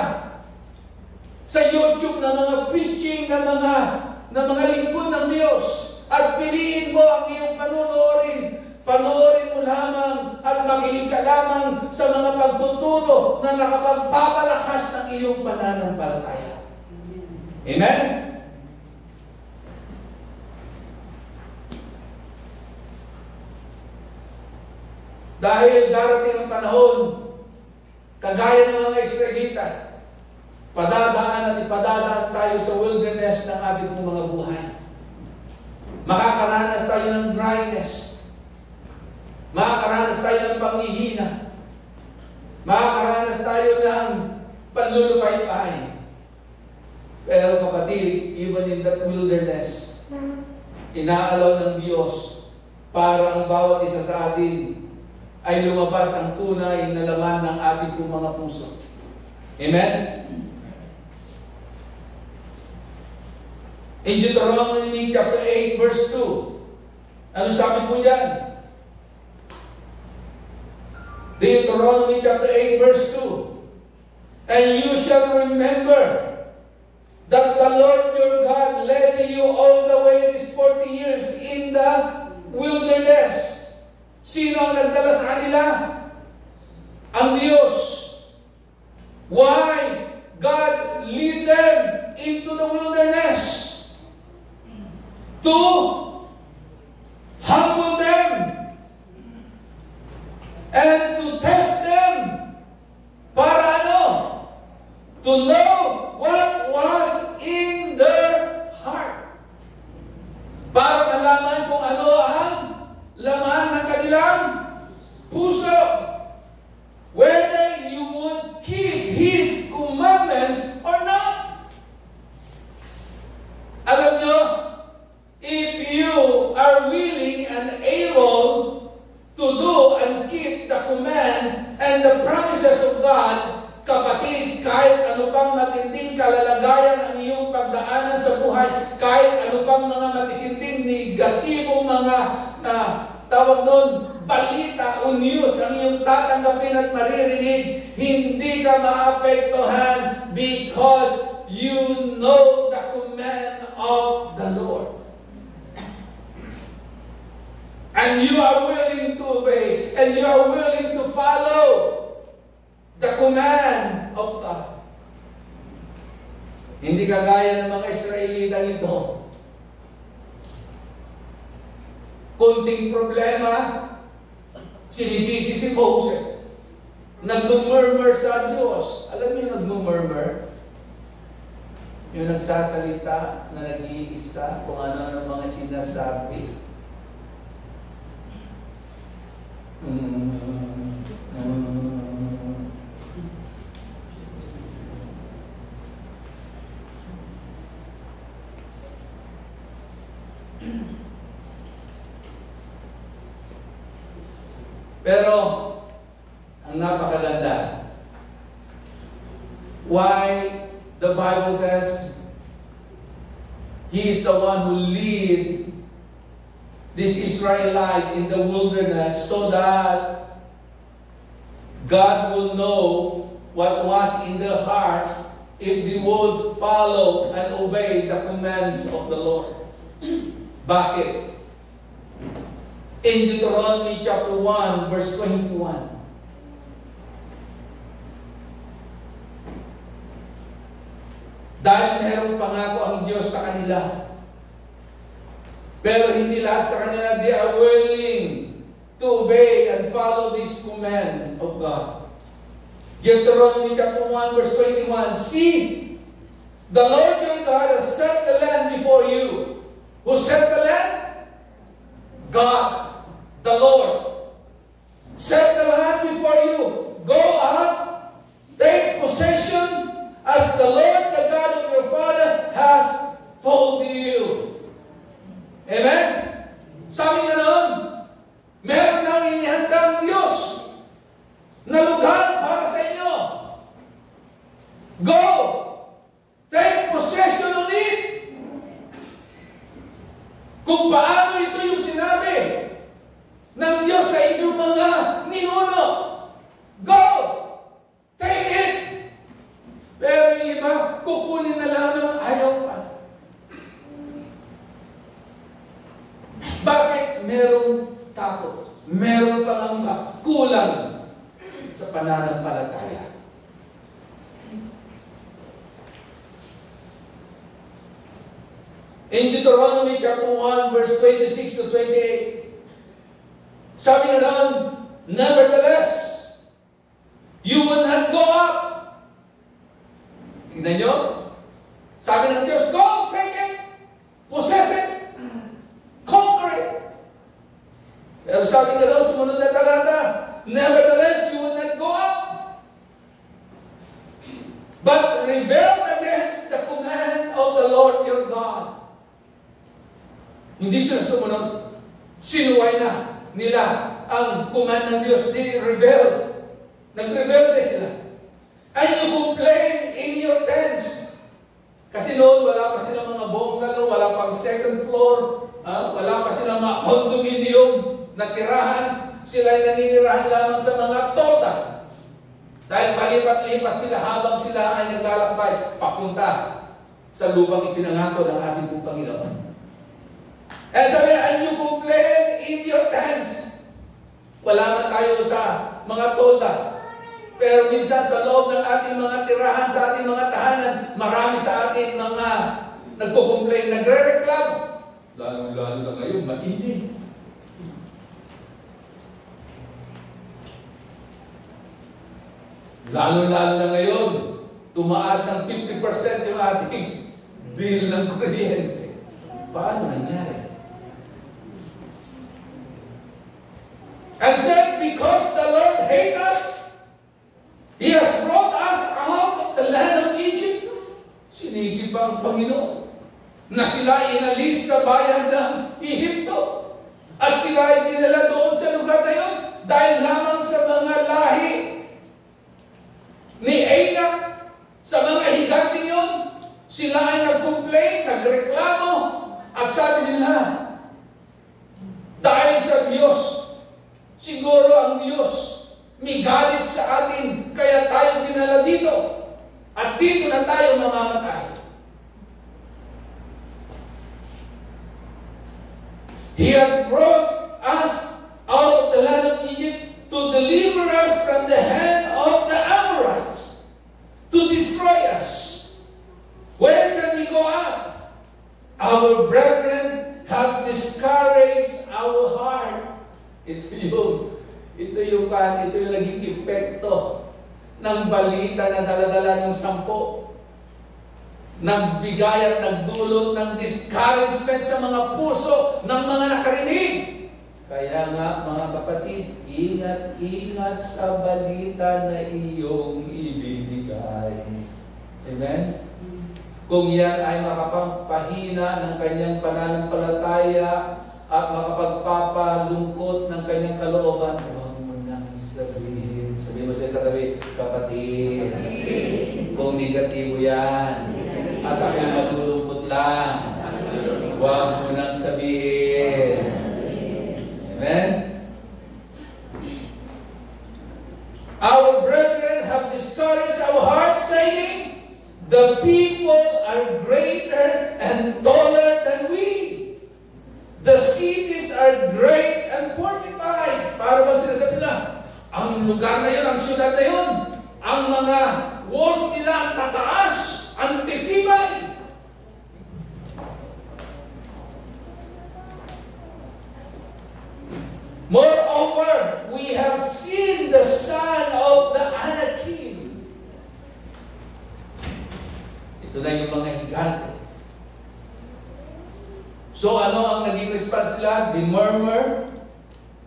sa YouTube na mga preaching, na mga lingkod ng Diyos. At piliin mo ang iyong panonoorin. Panoorin mo lamang at makinig ka lamang sa mga pagtuturo na nakapagpapalakas ng iyong pananampalataya. Amen? Dahil darating ang panahon, kagaya ng mga Israelita, padadaan at ipadadaan tayo sa wilderness ng ating mga buhay. Makakaranas tayo ng dryness. Makakaranas tayo ng panghihina. Makakaranas tayo ng panlulupay-pay. Pero kapatid, even in that wilderness, inaalaw ng Diyos para ang bawat isa sa atin ay lumabas ang tunay na laman ng ating mga puso. Amen? In Deuteronomy chapter 8 verse 2, ano sabi po dyan? Deuteronomy chapter 8 verse 2, and you shall remember that the Lord your God led you all the way these 40 years in the wilderness. Sino ang nagdala sa kanila? Ang Diyos. Why God lead them into the wilderness? To humble them and to test them. Para ano? To know what was in their heart. Para malaman kung ano ang laman ng kanilang puso. Whether you would keep His commandments or not. Alam nyo, if you are willing and able to do and keep the command and the promises of God, kapatid, kahit ano pang matinding kalalagayan ang iyong pagdaanan sa buhay, kahit ano pang mga matitinding negatibong mga tawag nun, balita o news ang iyong tatanggapin at maririnig, hindi ka maapektuhan because you know the command of the Lord. And you are willing to obey, and you are willing to follow the command of God. Hindi kagaya ng mga Israelita ito. Kunting problema, sinisisi si Moses. Nagmumurmur sa Diyos. Alam niyo yung nagmumurmur? Yung nagsasalita na nag-iisa kung ano-ano mga sinasabi. Pero, ang napakaganda, why the Bible says, He is the one who lead this Israelite in the wilderness so that God will know what was in their heart if they would follow and obey the commands of the Lord. Bakit? In Deuteronomy chapter 1, verse 21. Dahil mayroong pangako ang Diyos sa kanila. Pero hindi lahat sa kanila, they are willing to obey and follow this command of God. Deuteronomy chapter 1 verse 21, see, the Lord your God has set the land before you. Who set the land? God, the Lord. Set the land before you. Go up, take possession, as the Lord, the God of your father, has told you. Amen? Sabi nga noon, meron nang inihandang Diyos na lugar para sa inyo. Go! Take possession of it! Kung paano ito yung sinabi ng Diyos sa inyong mga ninuno. Go! Take it! Pero yung iba, kukunin na lamang, ayaw pa. Bakit? Merong takot. Meron pangamba. Kulang sa pananampalataya. In Deuteronomy chapter 1, verse 26 to 28, sabi nga doon, nevertheless, you will not go up. Tingnan nyo? Sabi ng Diyos, go, take it, possess it, conquer it. Pero sabi nga daw, sumunod na talata, nevertheless, you will not go up, but rebel against the command of the Lord your God. Hindi sila sumunod. Sinuway na nila ang command ng Diyos. They rebel. Nag-rebelde sila. And you complain in your tents. Kasi noon, wala pa silang mga bungalow, wala pang second floor, wala pa silang mga condominium na tirahan. Sila ay naninirahan lamang sa mga tolda. Dahil palipat-lipat sila habang sila ay naglalakbay papunta sa lupang ipinangako ng ating pong Panginoon. And sabi, and you complain in your tents. Wala man tayo sa mga tolda. Pero minsan sa loob ng ating mga tirahan, sa ating mga tahanan, marami sa ating mga nagko-complain, nagre-reklamo. Lalo-lalo na ngayon, mainit. Lalo-lalo na ngayon, tumaas ng 50% yung ating bill ng kuryente. Paano nangyari? And said, because the Lord hates us, He has brought us out of the land of Egypt. Sinisip ang Panginoon na sila inalis sa bayan ng Ehipto. At sila ay dinala doon sa lugar na yun dahil lamang sa mga lahi ni Anak, sa mga higanting yun. Sila ay nag-complain, nagreklamo, at sabi nila, dahil sa Diyos, siguro ang Diyos may galit sa atin, kaya tayo dinala dito. At dito na tayo mamamatay. He had brought us out of the land of Egypt to deliver us from the hand of the Amorites, to destroy us. Where can we go up? Our brethren have discouraged our heart. Ito yung naging epekto ng balita na daladala ng 10. Nagbigay at nagdulot ng discouragement sa mga puso ng mga nakarinig. Kaya nga, mga kapatid, ingat-ingat sa balita na iyong ibibigay. Amen? Kung yan ay makapagpahina ng kanyang pananampalataya at makapagpapalungkot ng kanyang kalooban, huwag mo katabi, kapatid, kung negatibo yan, at ako'y malulungkot lang, huwag mo nang sabihin. Amen? Our brethren have discouraged our hearts, saying, the people are greater and taller than we. The cities are great and fortified. Para bang sinasabi nila, ang lugar na yun, ang syudad na yun, ang mga walls nila ang tataas, ang titibay. Moreover, we have seen the son of the Anakim. Ito na yung mga higante. So ano ang naging response nila? They murmur,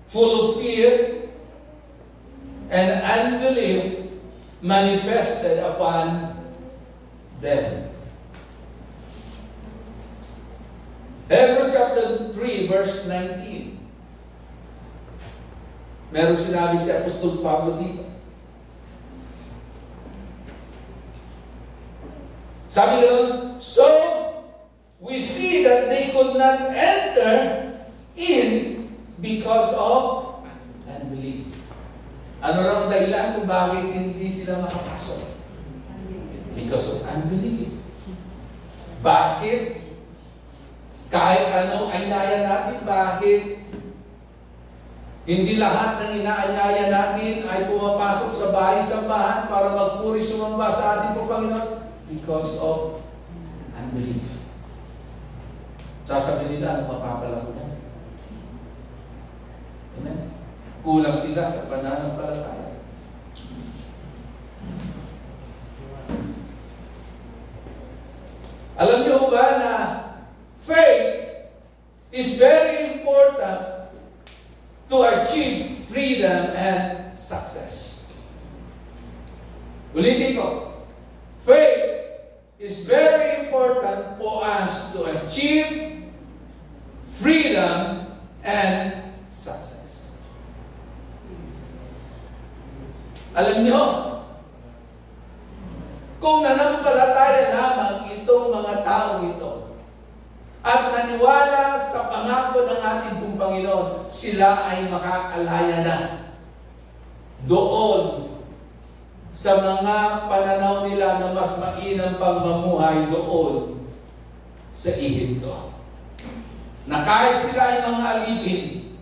full of fear, and unbelief manifested upon them. Hebrews chapter 3, verse 19. Merong sinabi si Apostol Pablo dito. Sabi ganoon, so we see that they could not enter in because of unbelief. Ano lang ang dahilan kung bakit hindi sila makapasok? Because of unbelief. Bakit? Kahit ano anyaya natin, bakit hindi lahat ng inaanyaya natin ay pumapasok sa bahay-sambahan para magpuri sumamba sa ating Panginoon? Because of unbelief. Sasabihin nila, ano mapapala ko na? Amen? Kulang sila sa pananampalataya. Alam niyo ba na faith is very important to achieve freedom and success. Ulitin ko. Faith is very important for us to achieve freedom and success. Alam niyo, kung nanampalataya lamang itong mga tao ito, at naniwala sa pangako ng ating pong Panginoon, sila ay makakalaya na doon sa mga pananaw nila na mas mainam pang mamuhay doon sa Ehipto. Na kahit sila ay mga alipin,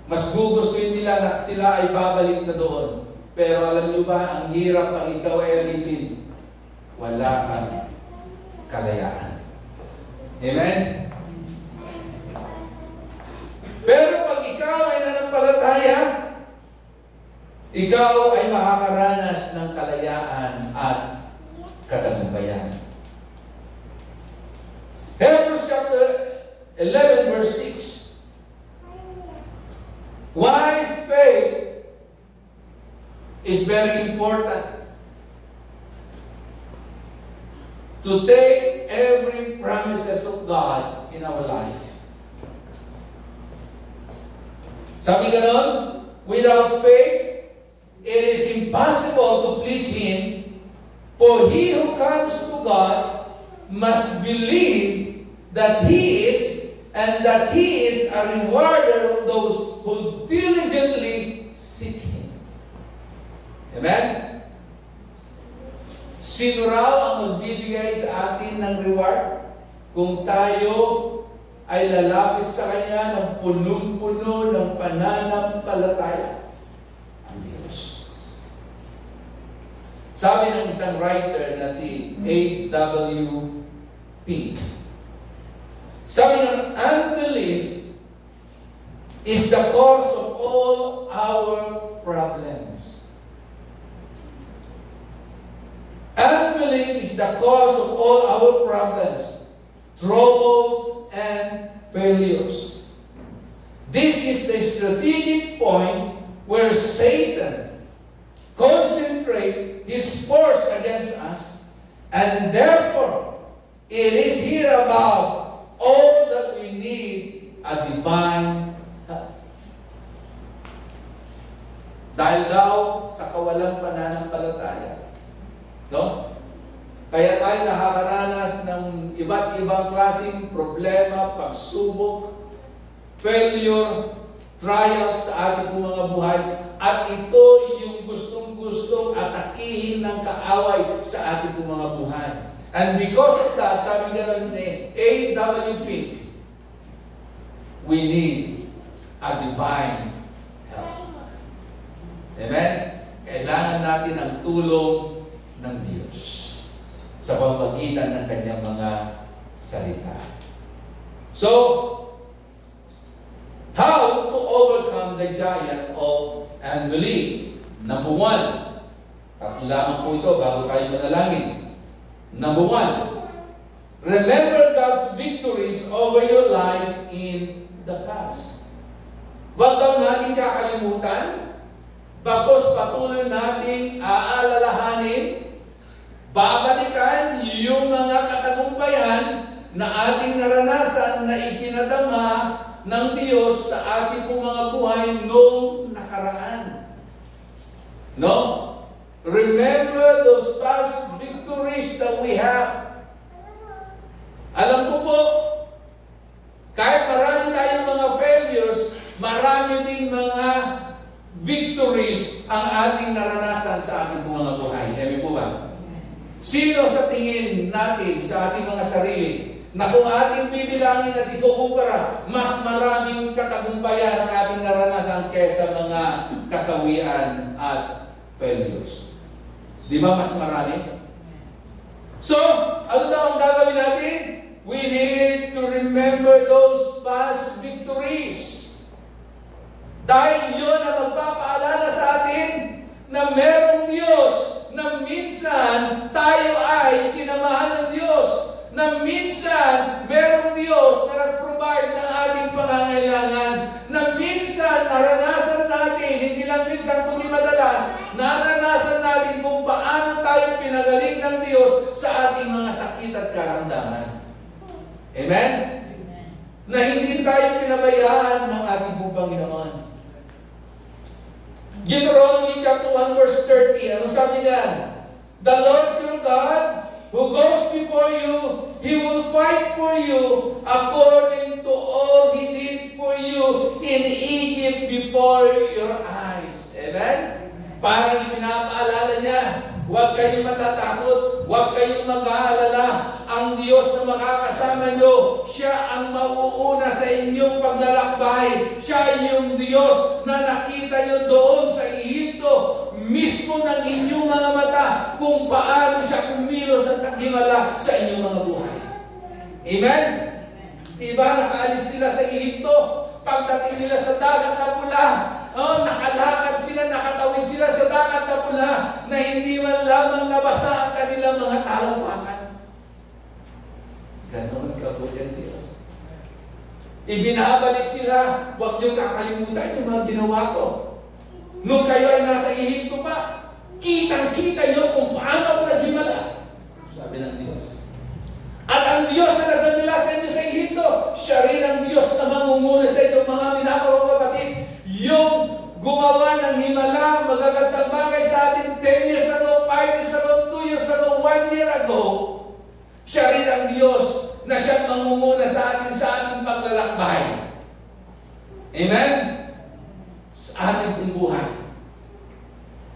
mas gugustuhin nila na sila ay babalik na doon. Pero alam niyo ba, ang hirap pag ikaw ay alipin, wala kang kalayaan. Amen? Pero pag ikaw ay nanampalataya, ikaw ay makakaranas ng kalayaan at katagumpayan. Hebrews chapter 11 verse 6. Why faith is very important. To take every promises of God in our life. Sabi ganon, without faith, it is impossible to please Him, for he who comes to God must believe that He is, and that He is a rewarder of those who diligently seek Him. Amen? Sino raw ang magbibigay sa atin ng reward kung tayo ay lalapit sa Kanya ng punong-puno ng pananampalataya? Ang Diyos. Sabi ng isang writer na si A.W. Pink, sabi ng unbelief is the cause of all our problems. Unbelief is the cause of all our problems, troubles, and failures. This is the strategic point where Satan concentrates his force against us, and therefore it is here about all that we need a divine help. Dahil daw sa sa kawalang pananampalataya. No? Kaya tayo nakakaranas ng iba't ibang klaseng problema, pagsubok, failure, trials sa ating mga buhay. At ito yung gustong-gustong atakihin ng kaaway sa ating mga buhay. And because of that, sabi nga ng A.W. Pink, we need a divine help. Amen? Kailangan natin ang tulong ng Diyos sa pamamagitan ng kanyang mga salita. So, how to overcome the giant of unbelief? Number 1, tatlo lamang po ito bago tayo manalangin. Number 1, remember God's victories over your life in the past. Huwag daw natin kakalimutan, bagos patuloy nating aalalahanin, babalikan yung mga katagumpayan na ating naranasan na ipinadama ng Diyos sa ating mga buhay noong nakaraan. No? Remember those past victories that we have. Alam ko po, kahit marami tayong mga failures, marami ding mga victories ang ating naranasan sa ating mga buhay. Amen po ba? Sino sa tingin natin sa ating mga sarili na kung ating bibilangin at ikukumpara, mas maraming katagumpayan ang ating naranasan kaysa mga kasawian at failures? Di ba mas marami? So, ano daw ang gagawin natin? We need to remember those past victories. Dahil yun ang magpapaalala sa atin na merong Diyos na minsan tayo ay sinamahan ng Diyos. Na minsan merong Diyos na nag-provide ng ating pangangailangan. Na minsan naranasan natin, hindi lang minsan kundi madalas, naranasan natin kung paano tayo pinagaling ng Diyos sa ating mga sakit at karamdaman. Amen? Na hindi tayo pinabayaan ng ating Panginoon. Deuteronomy chapter 1 verse 30, ano sabi niya? The Lord your God, who goes before you, He will fight for you according to all He did for you in Egypt before your eyes. Amen? Parang pinapaalala niya, huwag kayong matatakot, huwag kayong mag-aalala. Ang Diyos na makakasama nyo, Siya ang mauuna sa inyong paglalakbay. Siya yung Diyos na nakita nyo doon sa Ehipto, mismo ng inyong mga mata, kung paano Siya kumilos at nagimala sa inyong mga buhay. Amen? Diba, nakaalis sila sa Ehipto, pagdating nila sa dagat na pula, nakalakad sila, nakatawid sila sa dagat na pula, na hindi man lamang nabasa ang kanilang mga talampakan. Ganon kabuti ang Diyos. Ibinabalik sila, huwag niyong kakalimutan yung mga ginawa ko. Nung kayo ay nasa Ehipto pa, kitang-kita niyo kung paano ako naghimala. Sabi ng Diyos. At ang Diyos na nagdamila sa inyo sa Ehipto, Siya rin ang Diyos na mangunguna sa inyo, mga minamahal kapatid. Yung gumawa ng himala, magagandang bagay sa atin 10 years ago, 5 years ago, 2 years ago, 1 year ago, Siya rin ang Diyos na Siya mangunguna sa ating paglalakbay. Amen? Sa ating buhay.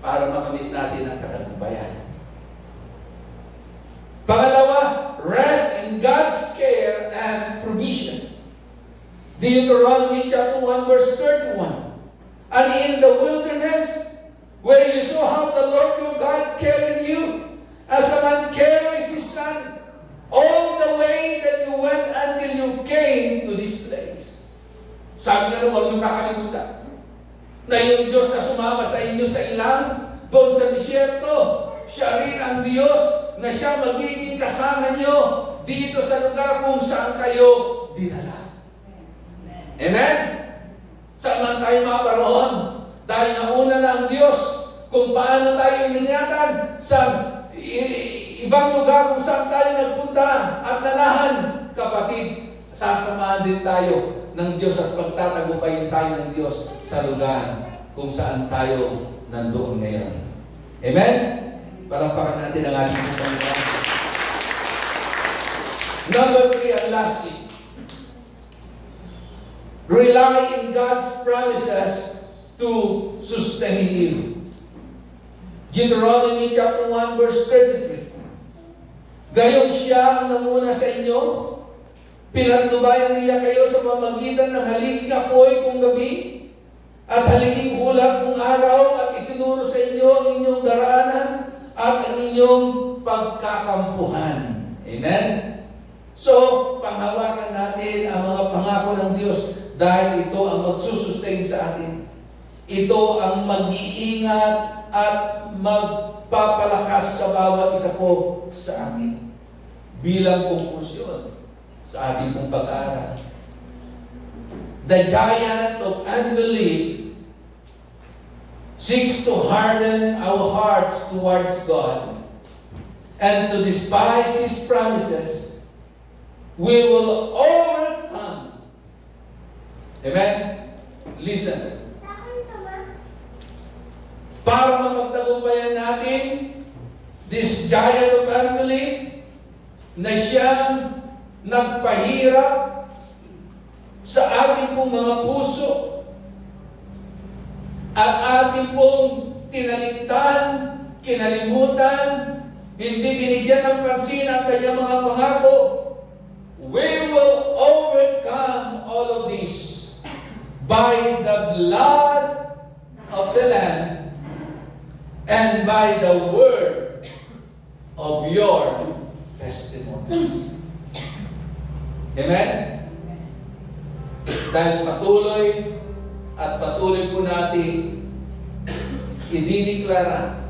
Para makamit natin ang katagumpayan. Pangalawa, rest in God's care and provision. Deuteronomy chapter 1 verse 31. And in the wilderness, where you saw how the Lord your God carried you, as a man carries his son, all the way that you went until you came to this place. Sabi nga, huwag niyong kakalimutan na yung Diyos na sumama sa inyo sa ilang, doon sa disyerto, Siya rin ang Diyos na Siya magiging kasama niyo dito sa lugar kung saan kayo dinala. Amen? Saan man tayo maparoon? Dahil nauna na ang Diyos kung paano tayo iningatan sa ibang lugar kung saan tayo nagpunta at nanahan, kapatid, sasamahan din tayo ng Diyos at pagtatagumpayin tayo ng Diyos sa lugar kung saan tayo nandoon ngayon. Amen? Palampakan natin ang ating Panginoon. Number 3 and lastly, rely in God's promises to sustain you. Deuteronomy chapter 1 verse 33. Gayong siya ang nanguna sa inyo, pinatnubayan niya kayo sa pamamagitan ng haliging apoy kung gabi at haliging ulap kung araw, at itinuro sa inyo ang inyong daraanan at ang inyong pagkakampuhan. Amen? So, panghawakan natin ang mga pangako ng Diyos dahil ito ang magsusustain sa atin. Ito ang mag-iingat at magpapalakas sa bawat isa po sa atin. Bilang konklusyon sa ating pong pag-aaral, the giant of unbelief seeks to harden our hearts towards God and to despise His promises. We will overcome. Amen? Listen. Para mapagtagumpayan natin this giant of unbelief na siyang nagpahirap sa ating pong mga puso at ating pong tinaliktan, kinalimutan, hindi binigyan ng pansin ang kanyang mga pangako. We will overcome all of this by the blood of the Lamb and by the word of your testimonies. Amen? Dahil patuloy at patuloy po natin idideklara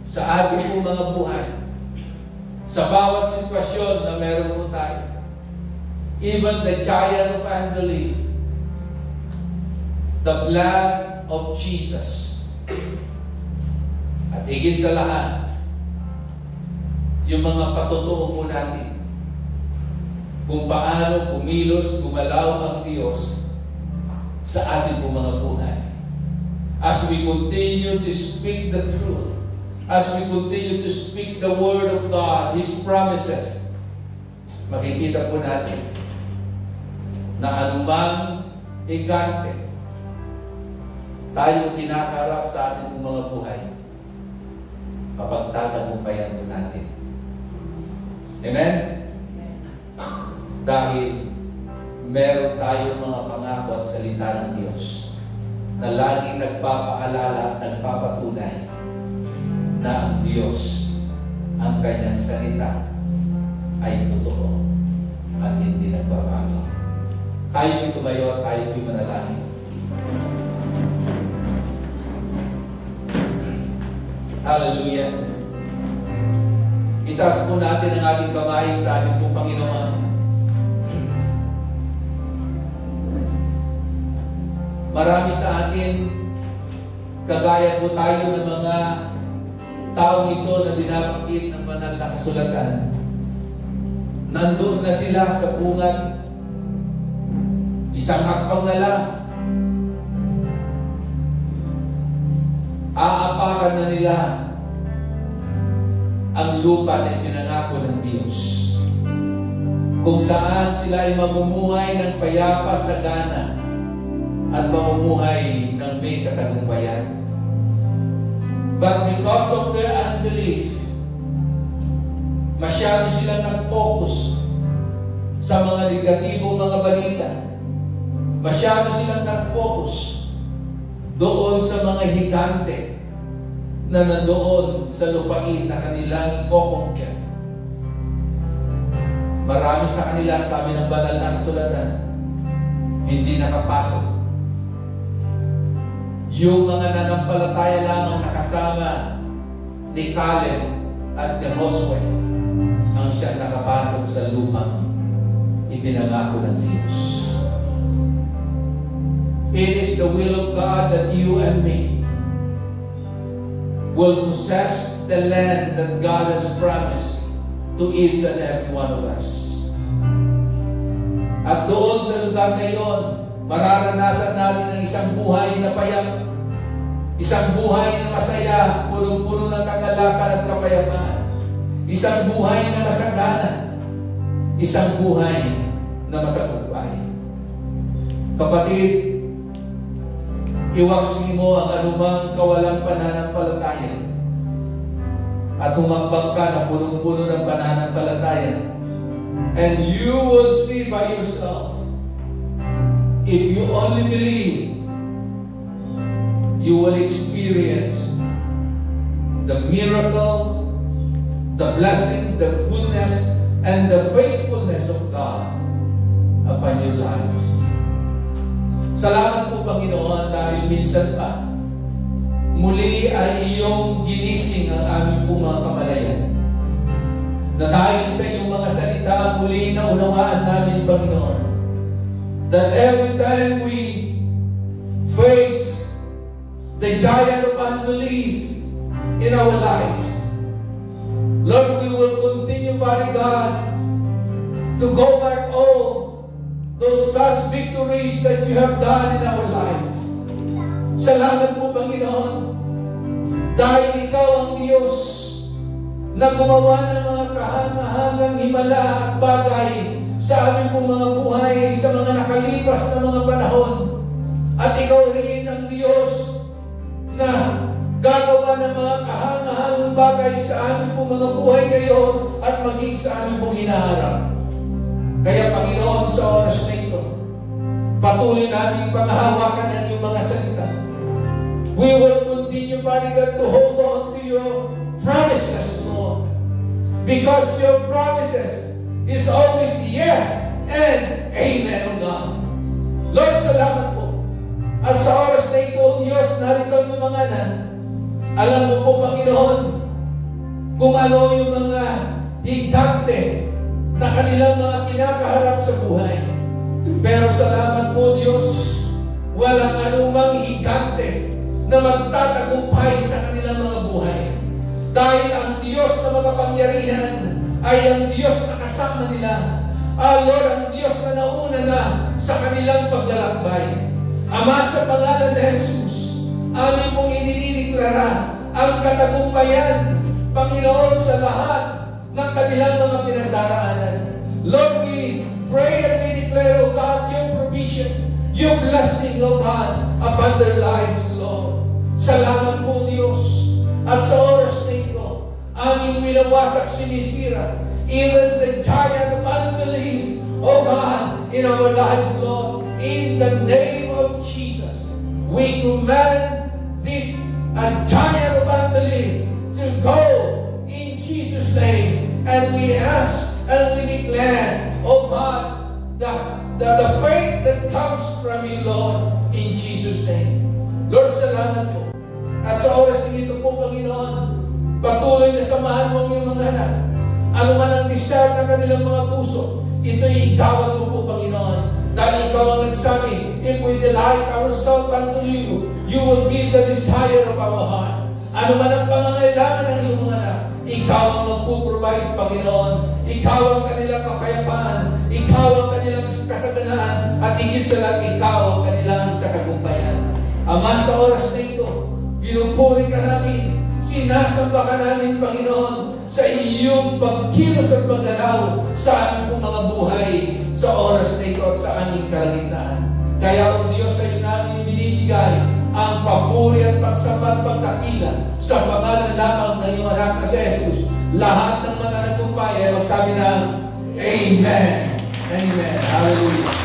sa ating po mga buhay, sa bawat sitwasyon na meron po tayo, even the giant of unbelief, the blood of Jesus. At higit sa lahat, yung mga patotoo po natin kung paano kumilos, gumalaw ang Diyos sa ating po mga buhay. As we continue to speak the truth, as we continue to speak the Word of God, His promises, makikita po natin na anumang higante tayong kinakaharap sa ating mga buhay, mapagtatagumpayan po natin. Amen? Dahil meron tayong mga pangako at salita ng Diyos na laging nagpapaalala at nagpapatunay na ang Diyos, ang kanyang salita ay totoo at hindi nagbabago. Tayo po'y tumayo at tayo po'y manalangin. Hallelujah. Itaas po natin ang ating kamay sa ating pong Panginoon. Marami sa atin, kagaya po tayo ng mga taong ito na binabanggit ng banal na kasulatan. Nandoon na sila sa bungad, isang hakbang na lang, aapakan na nila ang lupa na ipinangako ng Diyos, kung saan sila ay mamumuhay ng payapa sa gana at mamumuhay ng may katagumpayan. But because of their unbelief, masyado silang nag-focus sa mga negatibong mga balita. Masyado silang nag-focus doon sa mga higante na nandoon sa lupain na kanilang iko-conquer. Marami sa kanila, sabi ng banal na kasulatan, hindi nakapasok. Yung mga nanampalataya lamang nakasama ni Caleb at ni Joshua ang siya nakapasok sa lupang ipinangako ng Diyos. It is the will of God that you and me will possess the land that God has promised to each and every one of us. At doon sa lugar na iyon, mararanasan natin ang isang buhay na payak, Isang buhay na masaya, punong-puno ng kagalakan at kapayapaan. Isang buhay na masagana. Isang buhay na matagumpay. Kapatid, iwaksi mo ang anumang kawalang pananampalataya at humakbang ka na punong-puno ng pananampalataya. And you will see by yourself, if you only believe, you will experience the miracle, the blessing, the goodness, and the faithfulness of God upon your lives. Salamat po, Panginoon, dahil minsan pa muli ay iyong ginising ang aming pong mga kamalayan. Na dahil sa iyong mga salita, muli na unawaan namin, Panginoon, that every time we face the giant of unbelief in our lives, Lord, we will continue, Father God, to go back all those past victories that you have done in our lives. Salamat po, Panginoon, dahil ikaw ang Diyos na gumawa ng mga kahangahangang himala at bagay sa aming pong mga buhay sa mga nakalipas na mga panahon. At ikaw rin ang Diyos na gagawa ng mga kahangahangang bagay sa aming pong mga buhay ngayon at maging sa aming pong hinaharap. Kaya, Panginoon, sa oras na ito, patuloy namin panghahawakan ang iyong mga salita. We will continue, Father God, to hold on to your promises, Lord. Because your promises is always yes and amen, O God. Lord, salamat po. At sa oras na ito, O Diyos, narito ang iyong mga anak. Alam mo po, Panginoon, kung ano yung mga higante na kanilang mga kinakaharap sa buhay. Pero salamat po, Diyos, walang anumang higante na magtatagumpay sa kanilang mga buhay. Dahil ang Diyos na makapangyarihan ay ang Diyos na kasama nila. Lord, ang Diyos na nauna na sa kanilang paglalakbay. Ama, sa pangalan ni Jesus, amin pong idinideklara ang katagumpayan, Panginoon, sa lahat ng kanilang mga pinagdaraanan. Lord, we pray and we declare, O God, your provision, your blessing, O God, upon their lives, Lord. Salamat po, Diyos. At sa oras na ito, aming winawasak, sinisira, even the giant of unbelief, O God, in our lives, Lord. In the name of Jesus, we command this giant of unbelief to go in Jesus' name. And we ask and we declare, O God, the faith that comes from you, Lord, in Jesus' name. Lord, salamat po. At sa oras na ito po, Panginoon, patuloy na samahan mo ang iyong mga anak. Ano man ang desire ng kanilang mga puso, ito'y ikawan mo po, Panginoon. Dahil ikaw ang nagsabi, if we delight ourselves unto you, you will give the desire of our heart. Ano man ang pangangailangan ng iyong mga anak, ikaw ang magpuprovide, Panginoon. Ikaw ang kanilang kapayapaan. Ikaw ang kanilang kasaganaan. At higit sa lahat, ikaw ang kanilang katagumpayan. Ama, sa oras na ito, pinupuri ka namin, sinasamba ka namin, Panginoon, sa iyong pagkilos at paggalaw sa aming pong mga buhay sa oras na ito at sa aming kalagitnaan. Kaya, O Diyos, sa iyo namin ibinibigay ang papuri at pagsamba at pagdakila sa pangalan lamang ng iyong anak na si Jesus. Lahat ng mananagumpay ay magsabi ng Amen. Amen. Hallelujah.